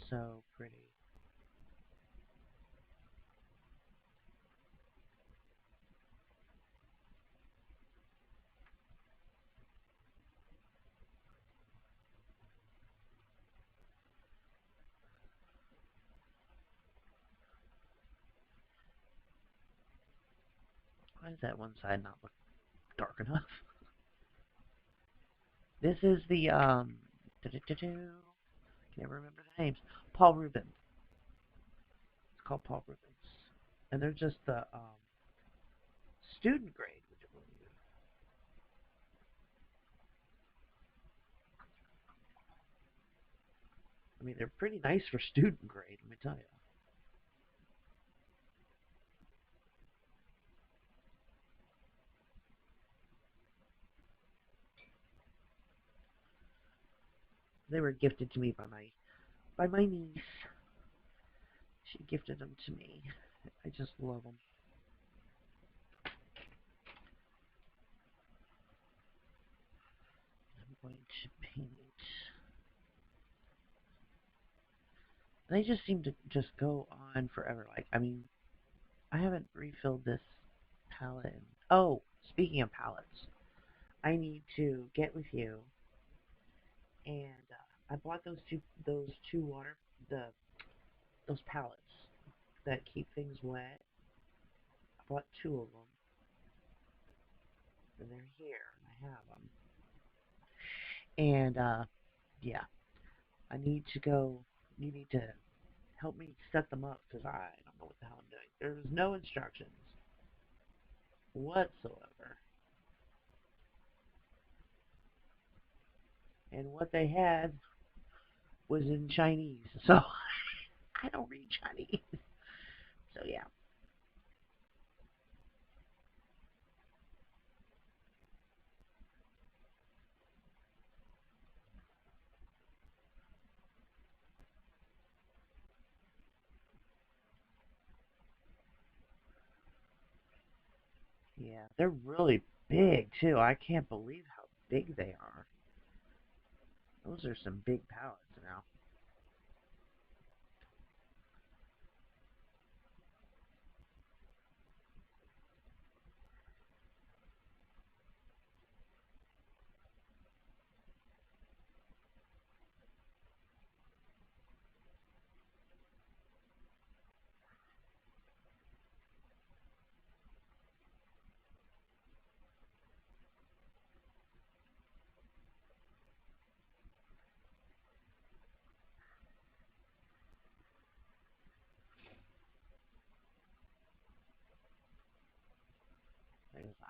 so pretty. Why does that one side not look dark enough? This is the can't remember the names. Paul Rubens. It's called Paul Rubens, and they're just the student grade, would you believe? I mean, they're pretty nice for student grade, let me tell you. They were gifted to me by my niece. She gifted them to me. I just love them. I'm going to paint. They just seem to just go on forever. Like, I mean, I haven't refilled this palette. Oh, speaking of palettes, I need to get with you. And I bought those two water the those palettes that keep things wet. I bought two of them, and they're here. I have them. And yeah, I need to go. You need to help me set them up because I don't know what the hell I'm doing. There was no instructions whatsoever. And what they had was in Chinese. So I don't read Chinese. So yeah. Yeah, they're really big too. I can't believe how big they are. Those are some big palettes now.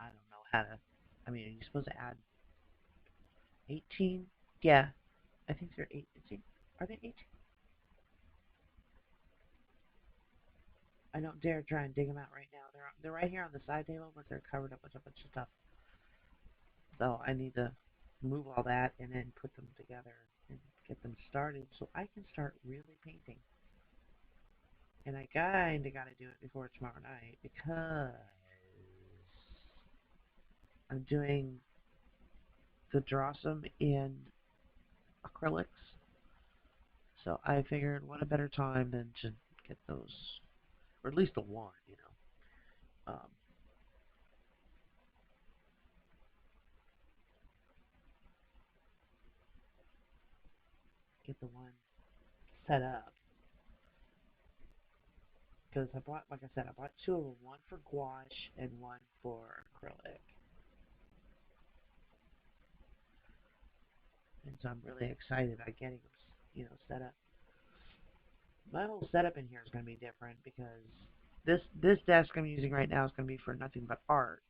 I don't know how to. I mean, are you supposed to add 18? Yeah, I think they're 18. Are they 18? I don't dare try and dig them out right now. They're right here on the side table, but they're covered up with a bunch of stuff. So I need to move all that and then put them together and get them started so I can start really painting. And I kinda gotta do it before tomorrow night because I'm doing the Drossum in acrylics. So I figured what a better time than to get those, or at least the one, you know. Get the one set up. Because I bought, like I said, I bought two of them, one for gouache and one for acrylic. And so I'm really excited about getting them, set up. My whole setup in here is going to be different because this desk I'm using right now is going to be for nothing but art.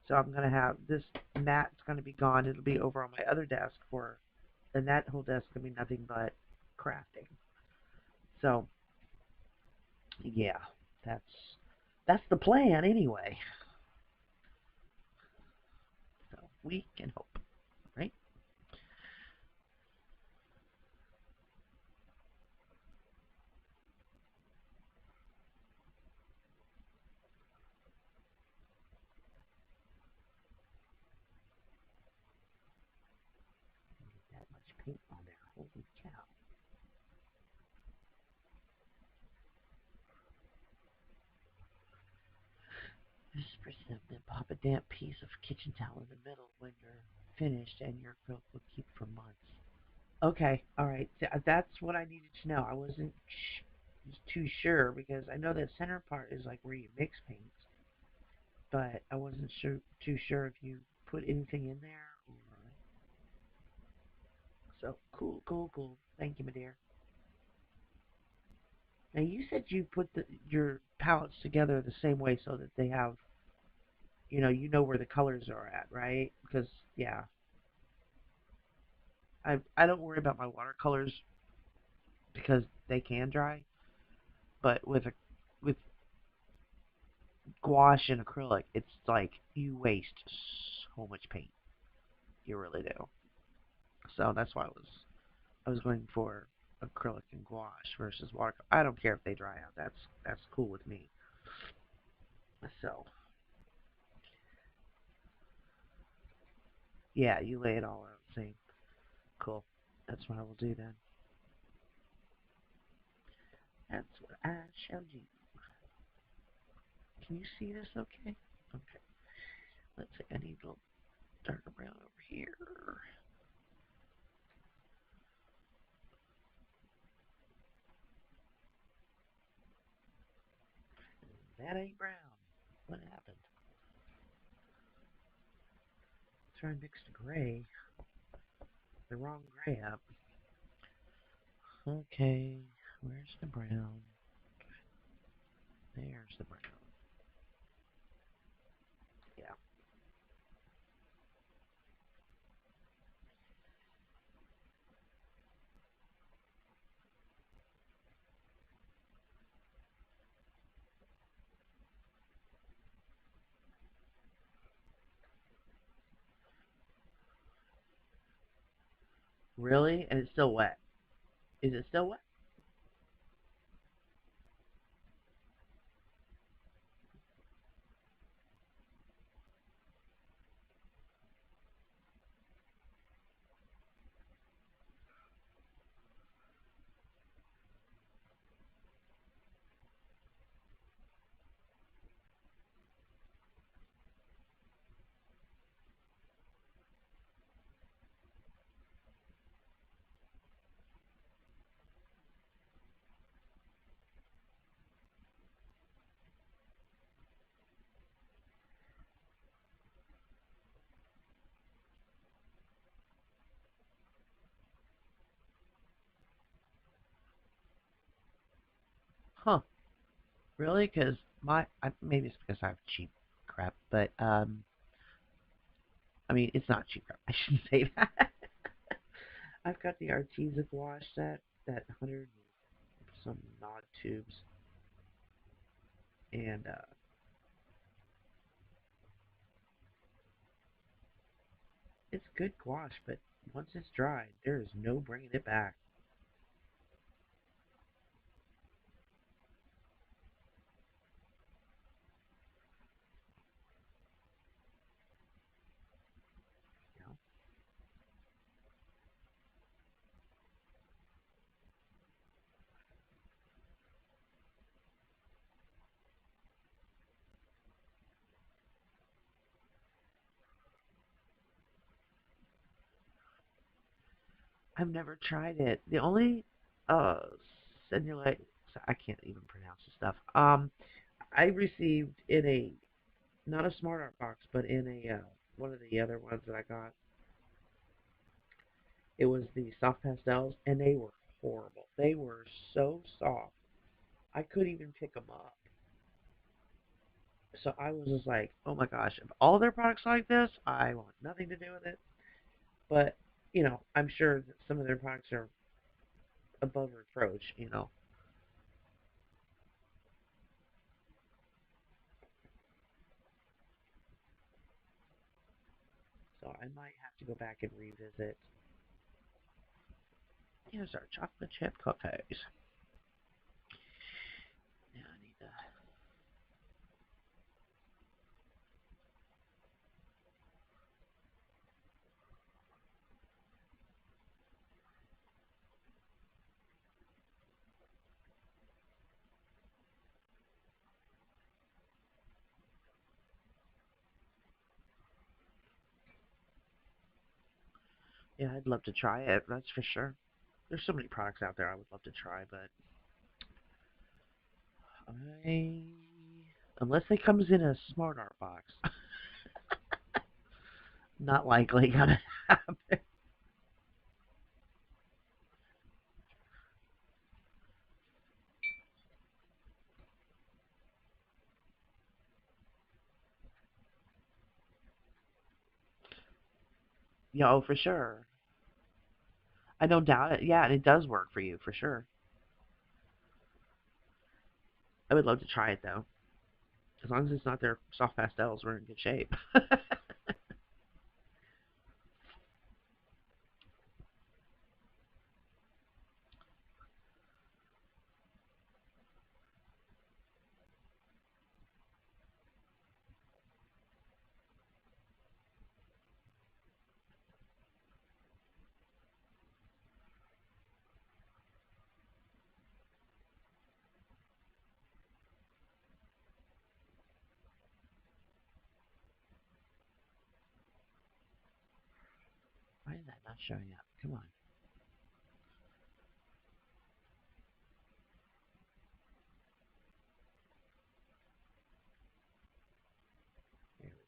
So I'm going to have this mat's going to be gone. It'll be over on my other desk and that whole desk is going to be nothing but crafting. So yeah, that's the plan anyway. So we can hope, right? That much paint on there. Holy cow. This person then pop a damp piece of kitchen towel in the middle when you're finished and your quilt will keep for months. Okay, all right. That's what I needed to know. I wasn't too sure because I know the center part is like where you mix paints, but I wasn't too sure if you put anything in there. Or... So cool, cool, cool. Thank you, my dear. Now you said you put your palettes together the same way so that they have, you know where the colors are at, right? Because yeah, I don't worry about my watercolors because they can dry, but with gouache and acrylic, it's like you waste so much paint. You really do. So that's why I was going for acrylic and gouache versus watercolor. I don't care if they dry out. That's cool with me. So yeah, you lay it all out. Same. Cool. That's what I will do then. That's what I shall do. Can you see this okay? Okay. Let's see. I need a little darker brown over here. That ain't brown. What happened? Try and mix the gray. The wrong gray up. Okay. Where's the brown? There's the brown. Yeah. Really? And it's still wet. Is it still wet? Huh. Really? Because maybe it's because I have cheap crap, but I mean it's not cheap crap. I shouldn't say that. I've got the Arteza gouache set, that 100 some odd tubes, and it's good gouache. But once it's dried, there is no bringing it back. You know, I've never tried it. The only uh cellulite, I can't even pronounce the stuff. I received in a not a smart art box, but in a one of the other ones that I got. It was the soft pastels, and they were horrible. They were so soft. I couldn't even pick them up. So I was just like, oh my gosh, if all their products like this, I want nothing to do with it. But, I'm sure that some of their products are above reproach. So I might have to go back and revisit. Here's our chocolate chip cookies. Now I need to. Yeah, I'd love to try it. That's for sure. There's so many products out there I would love to try, but I unless it comes in a smart art box, not likely gonna happen. Yeah, oh, for sure. I don't doubt it. Yeah, and it does work for you for sure. I would love to try it though. As long as it's not their soft pastels, we're in good shape. Why is that not showing up? Come on. There we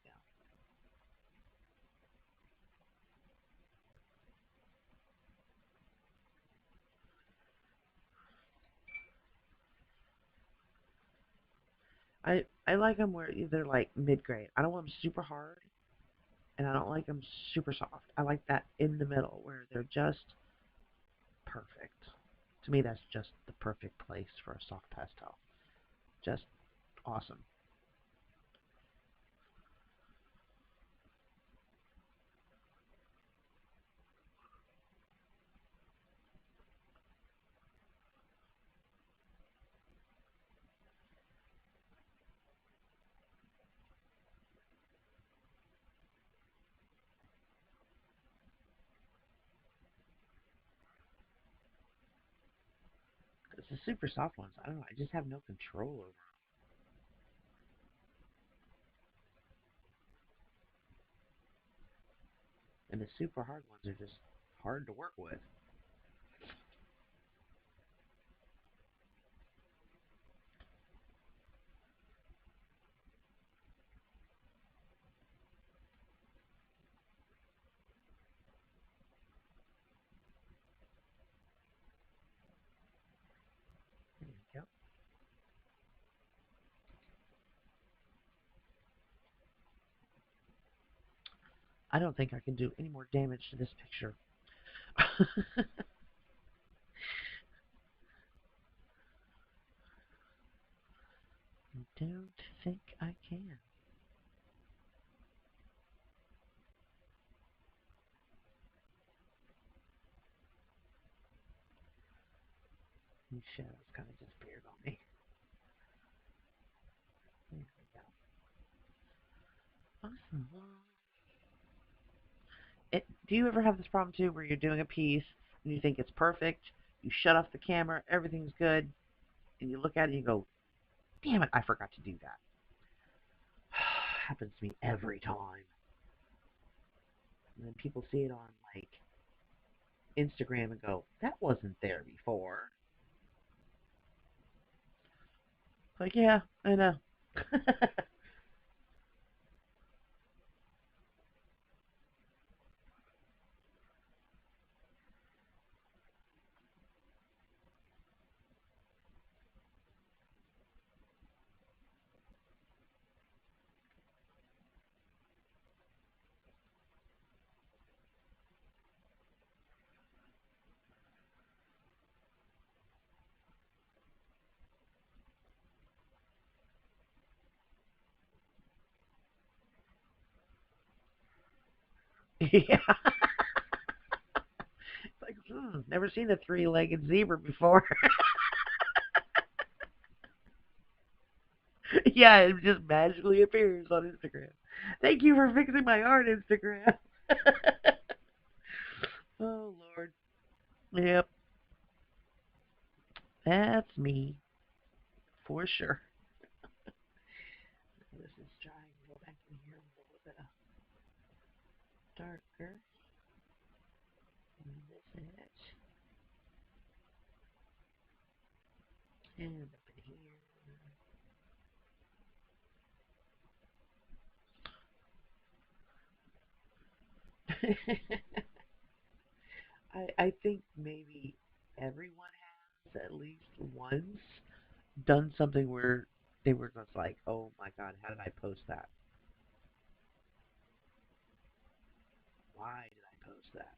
go. I like them where they're like mid grade. I don't want them super hard, and I don't like them super soft. I like that in the middle where they're just perfect. To me, that's just the perfect place for a soft pastel. Just awesome. It's the super soft ones. I don't know. I just have no control over them. And the super hard ones are just hard to work with. There you go. I don't think I can do any more damage to this picture. I don't think I can. These shadows kind of disappeared on me. There we go. Awesome. Do you ever have this problem too, where you're doing a piece and you think it's perfect, you shut off the camera, everything's good, and you look at it and you go, damn it, I forgot to do that. Happens to me every time. And then people see it on like Instagram and go, that wasn't there before. Like, yeah, I know. Yeah. It's like, never seen a three-legged zebra before. Yeah, it just magically appears on Instagram. Thank you for fixing my art, Instagram. Oh, Lord. Yep, that's me, for sure. This is trying to go back in here a little bit darker. And this edge. And up in here. I think maybe everyone has at least once done something where they were just like, oh my god, how did I post that? Why did I post that?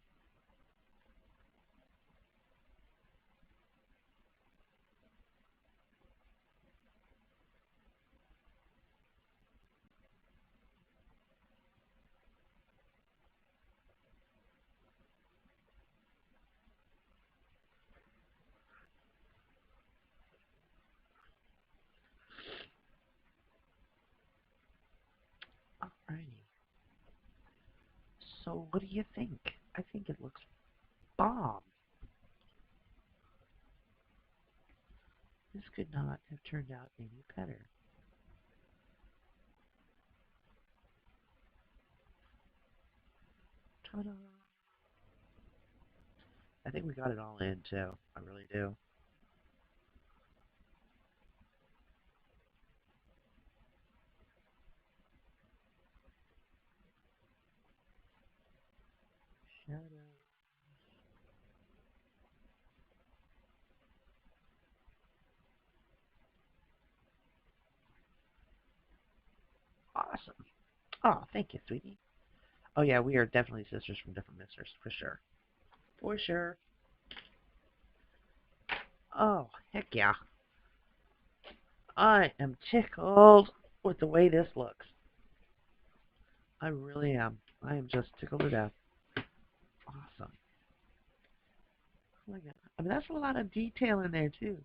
Alrighty. So what do you think? I think it looks bomb. This could not have turned out any better. Ta-da! I think we got it all in too. I really do. Shadow. Awesome. Oh, thank you, sweetie. Oh yeah, we are definitely sisters from different misters, for sure. For sure. Oh, heck yeah. I am tickled with the way this looks. I really am. I am just tickled to death. Awesome. Look at, I mean, that's a lot of detail in there too.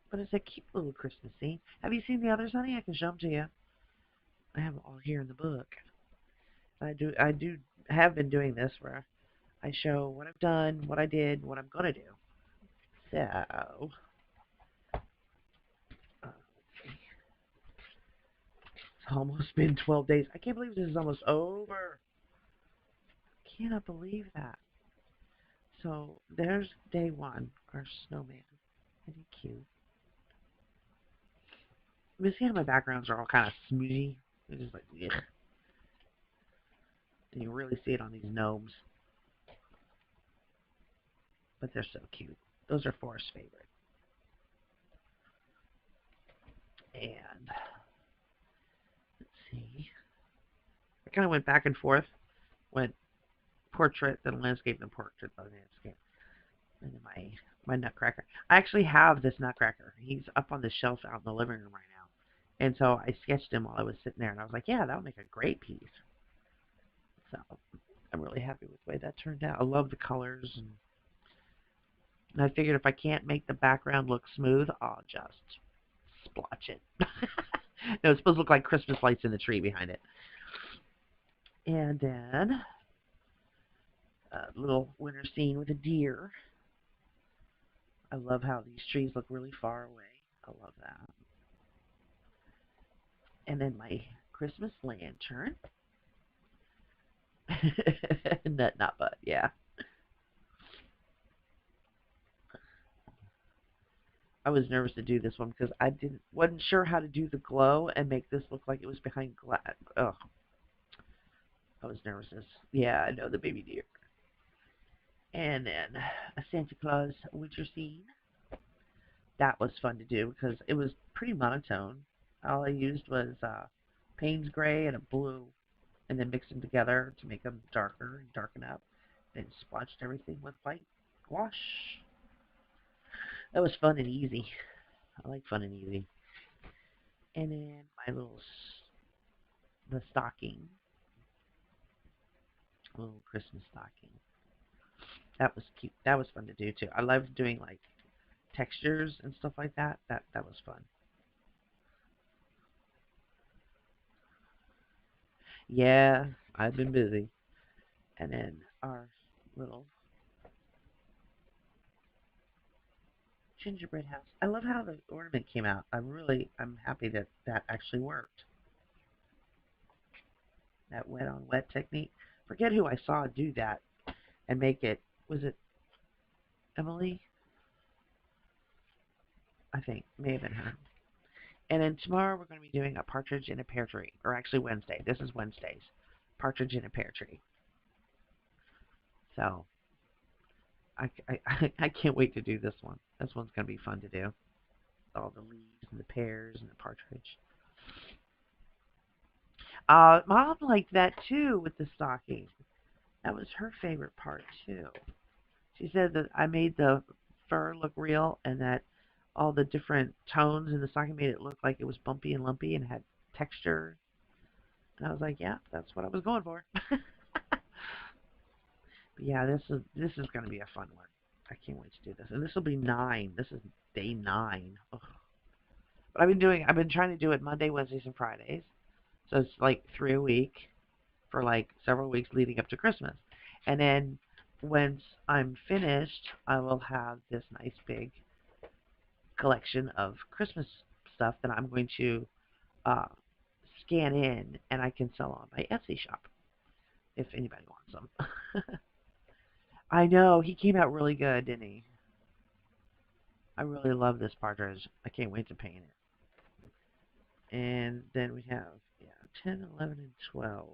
But it's a cute little Christmas scene. Have you seen the others, honey? I can show them to you. I have them all here in the book. I do have been doing this where I show what I've done, what I did, what I'm gonna do. So, it's almost been 12 days. I can't believe this is almost over. Cannot believe that. So there's day one, our snowman. Isn't he cute? You see how my backgrounds are all kind of smoothie? They're just like, ugh. And you really see it on these gnomes. But they're so cute. Those are Forrest's favorite. And see. I kind of went back and forth. Went portrait, then landscape, then portrait, then landscape. And then my nutcracker. I actually have this nutcracker. He's up on the shelf out in the living room right now. And so I sketched him while I was sitting there, and I was like, yeah, that would make a great piece. So I'm really happy with the way that turned out. I love the colors, and I figured if I can't make the background look smooth, I'll just splotch it. No, it's supposed to look like Christmas lights in the tree behind it. And then a little winter scene with a deer. I love how these trees look really far away. I love that. And then my Christmas lantern. Nut, not bud, yeah. I was nervous to do this one because I wasn't sure how to do the glow and make this look like it was behind glass. Oh, I was nervous. Yeah, I know, the baby deer. And then a Santa Claus winter scene. That was fun to do because it was pretty monotone. All I used was Payne's gray and a blue, and then mixed them together to make them darker and darken up. Then splotched everything with white wash. That was fun and easy. I like fun and easy. And then the stocking, a little Christmas stocking. That was cute. That was fun to do too. I loved doing like textures and stuff like that. That was fun. Yeah, I've been busy. And then our little gingerbread house. I love how the ornament came out. I'm happy that that actually worked. That wet on wet technique. Forget who I saw do that and make it. Was it Emily? I think may have been her. And then tomorrow we're going to be doing a partridge in a pear tree, or actually Wednesday. This is Wednesdays. Partridge in a pear tree. So I can't wait to do this one. This one's going to be fun to do. All the leaves and the pears and the partridge. Mom liked that too with the stocking. That was her favorite part too. She said that I made the fur look real and that all the different tones in the stocking made it look like it was bumpy and lumpy and had texture. And I was like, yeah, that's what I was going for. But yeah, this is going to be a fun one. I can't wait to do this. And this will be 9. This is day 9. Ugh. But I've been trying to do it Monday, Wednesdays, and Fridays. So it's like 3 a week for like several weeks leading up to Christmas. And then once I'm finished, I will have this nice big collection of Christmas stuff that I'm going to uh, scan in and I can sell on my Etsy shop if anybody wants them. I know, he came out really good, didn't he? I really love this partridge. I can't wait to paint it. And then we have, yeah, 10, 11, and 12.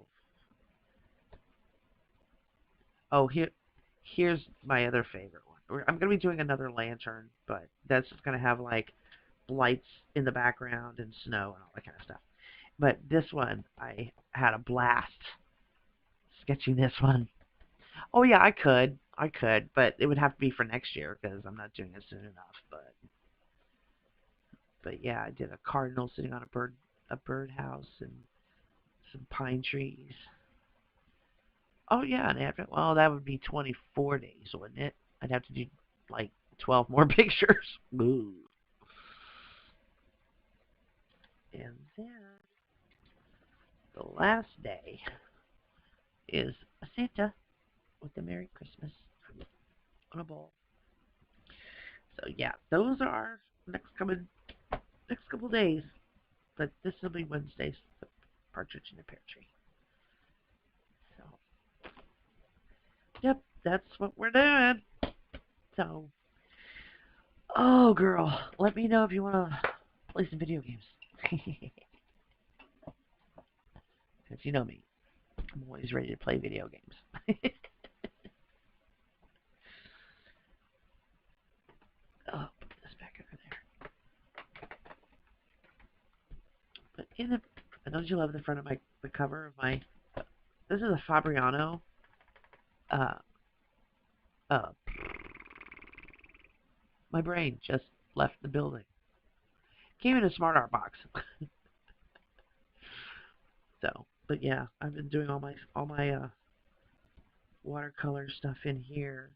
Oh, here's my other favorite one. I'm going to be doing another lantern, but that's just going to have like lights in the background and snow and all that kind of stuff. But this one, I had a blast sketching this one. Oh yeah, I could, but it would have to be for next year because I'm not doing it soon enough. But yeah, I did a cardinal sitting on a birdhouse and some pine trees. Oh yeah, and after, well, that would be 24 days, wouldn't it? I'd have to do like 12 more pictures. Ooh. And then the last day is a Santa with the Merry Christmas on a bowl. So yeah, those are our next couple days. But this will be Wednesday's the partridge in a pear tree. So yep, that's what we're doing. So oh girl, let me know if you want to play some video games. Because you know me, I'm always ready to play video games. Oh, put this back over there. But in Don't you love the front of the cover of my? This is a Fabriano. Uh, uh, my brain just left the building. Came in a smart art box. So, but yeah, I've been doing all my watercolor stuff in here.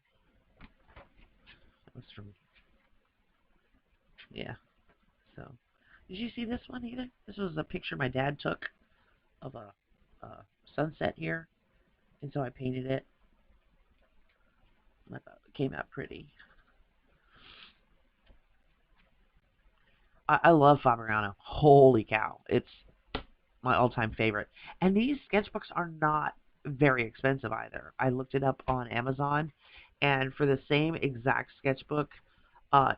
That was from yeah. So, did you see this one either? This was a picture my dad took of a sunset here, and so I painted it. I thought it came out pretty. I love Fabriano. Holy cow, it's my all-time favorite. And these sketchbooks are not very expensive either. I looked it up on Amazon, and for the same exact sketchbook,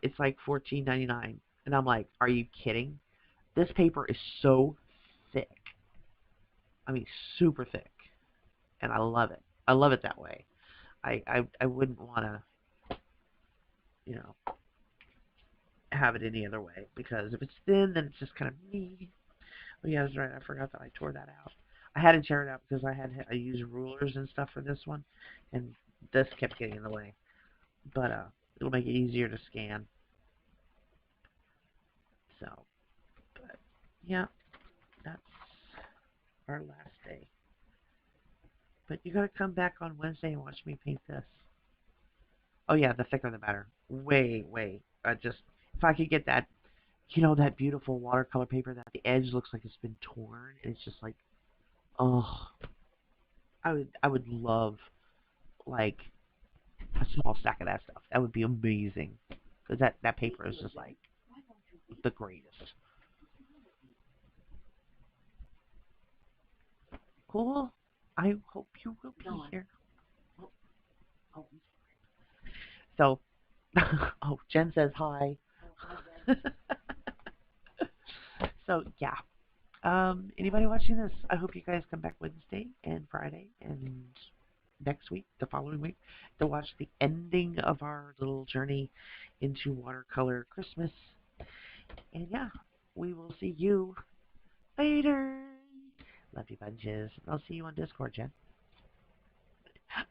it's like $14.99. And I'm like, are you kidding? This paper is so thick. I mean, super thick, and I love it. I love it that way. I wouldn't want to, you know, have it any other way because if it's thin, then it's just kind of me. Oh yeah, that's right. I forgot that I tore that out. I had to tear it out because I used rulers and stuff for this one, and this kept getting in the way. But it'll make it easier to scan. So, but yeah, that's our last day. But you gotta come back on Wednesday and watch me paint this. Oh yeah, the thicker the better. Way. Just if I could get that, that beautiful watercolor paper that the edge looks like it's been torn, and it's just like, oh, I would love like a small stack of that stuff. That would be amazing. Because that paper is just like the greatest. Cool. I hope you will be here. So, oh, Jen says hi. So, yeah. Anybody watching this, I hope you guys come back Wednesday and Friday and next week, the following week, to watch the ending of our little journey into watercolor Christmas. And yeah, we will see you later. Love you bunches. I'll see you on Discord, Jen.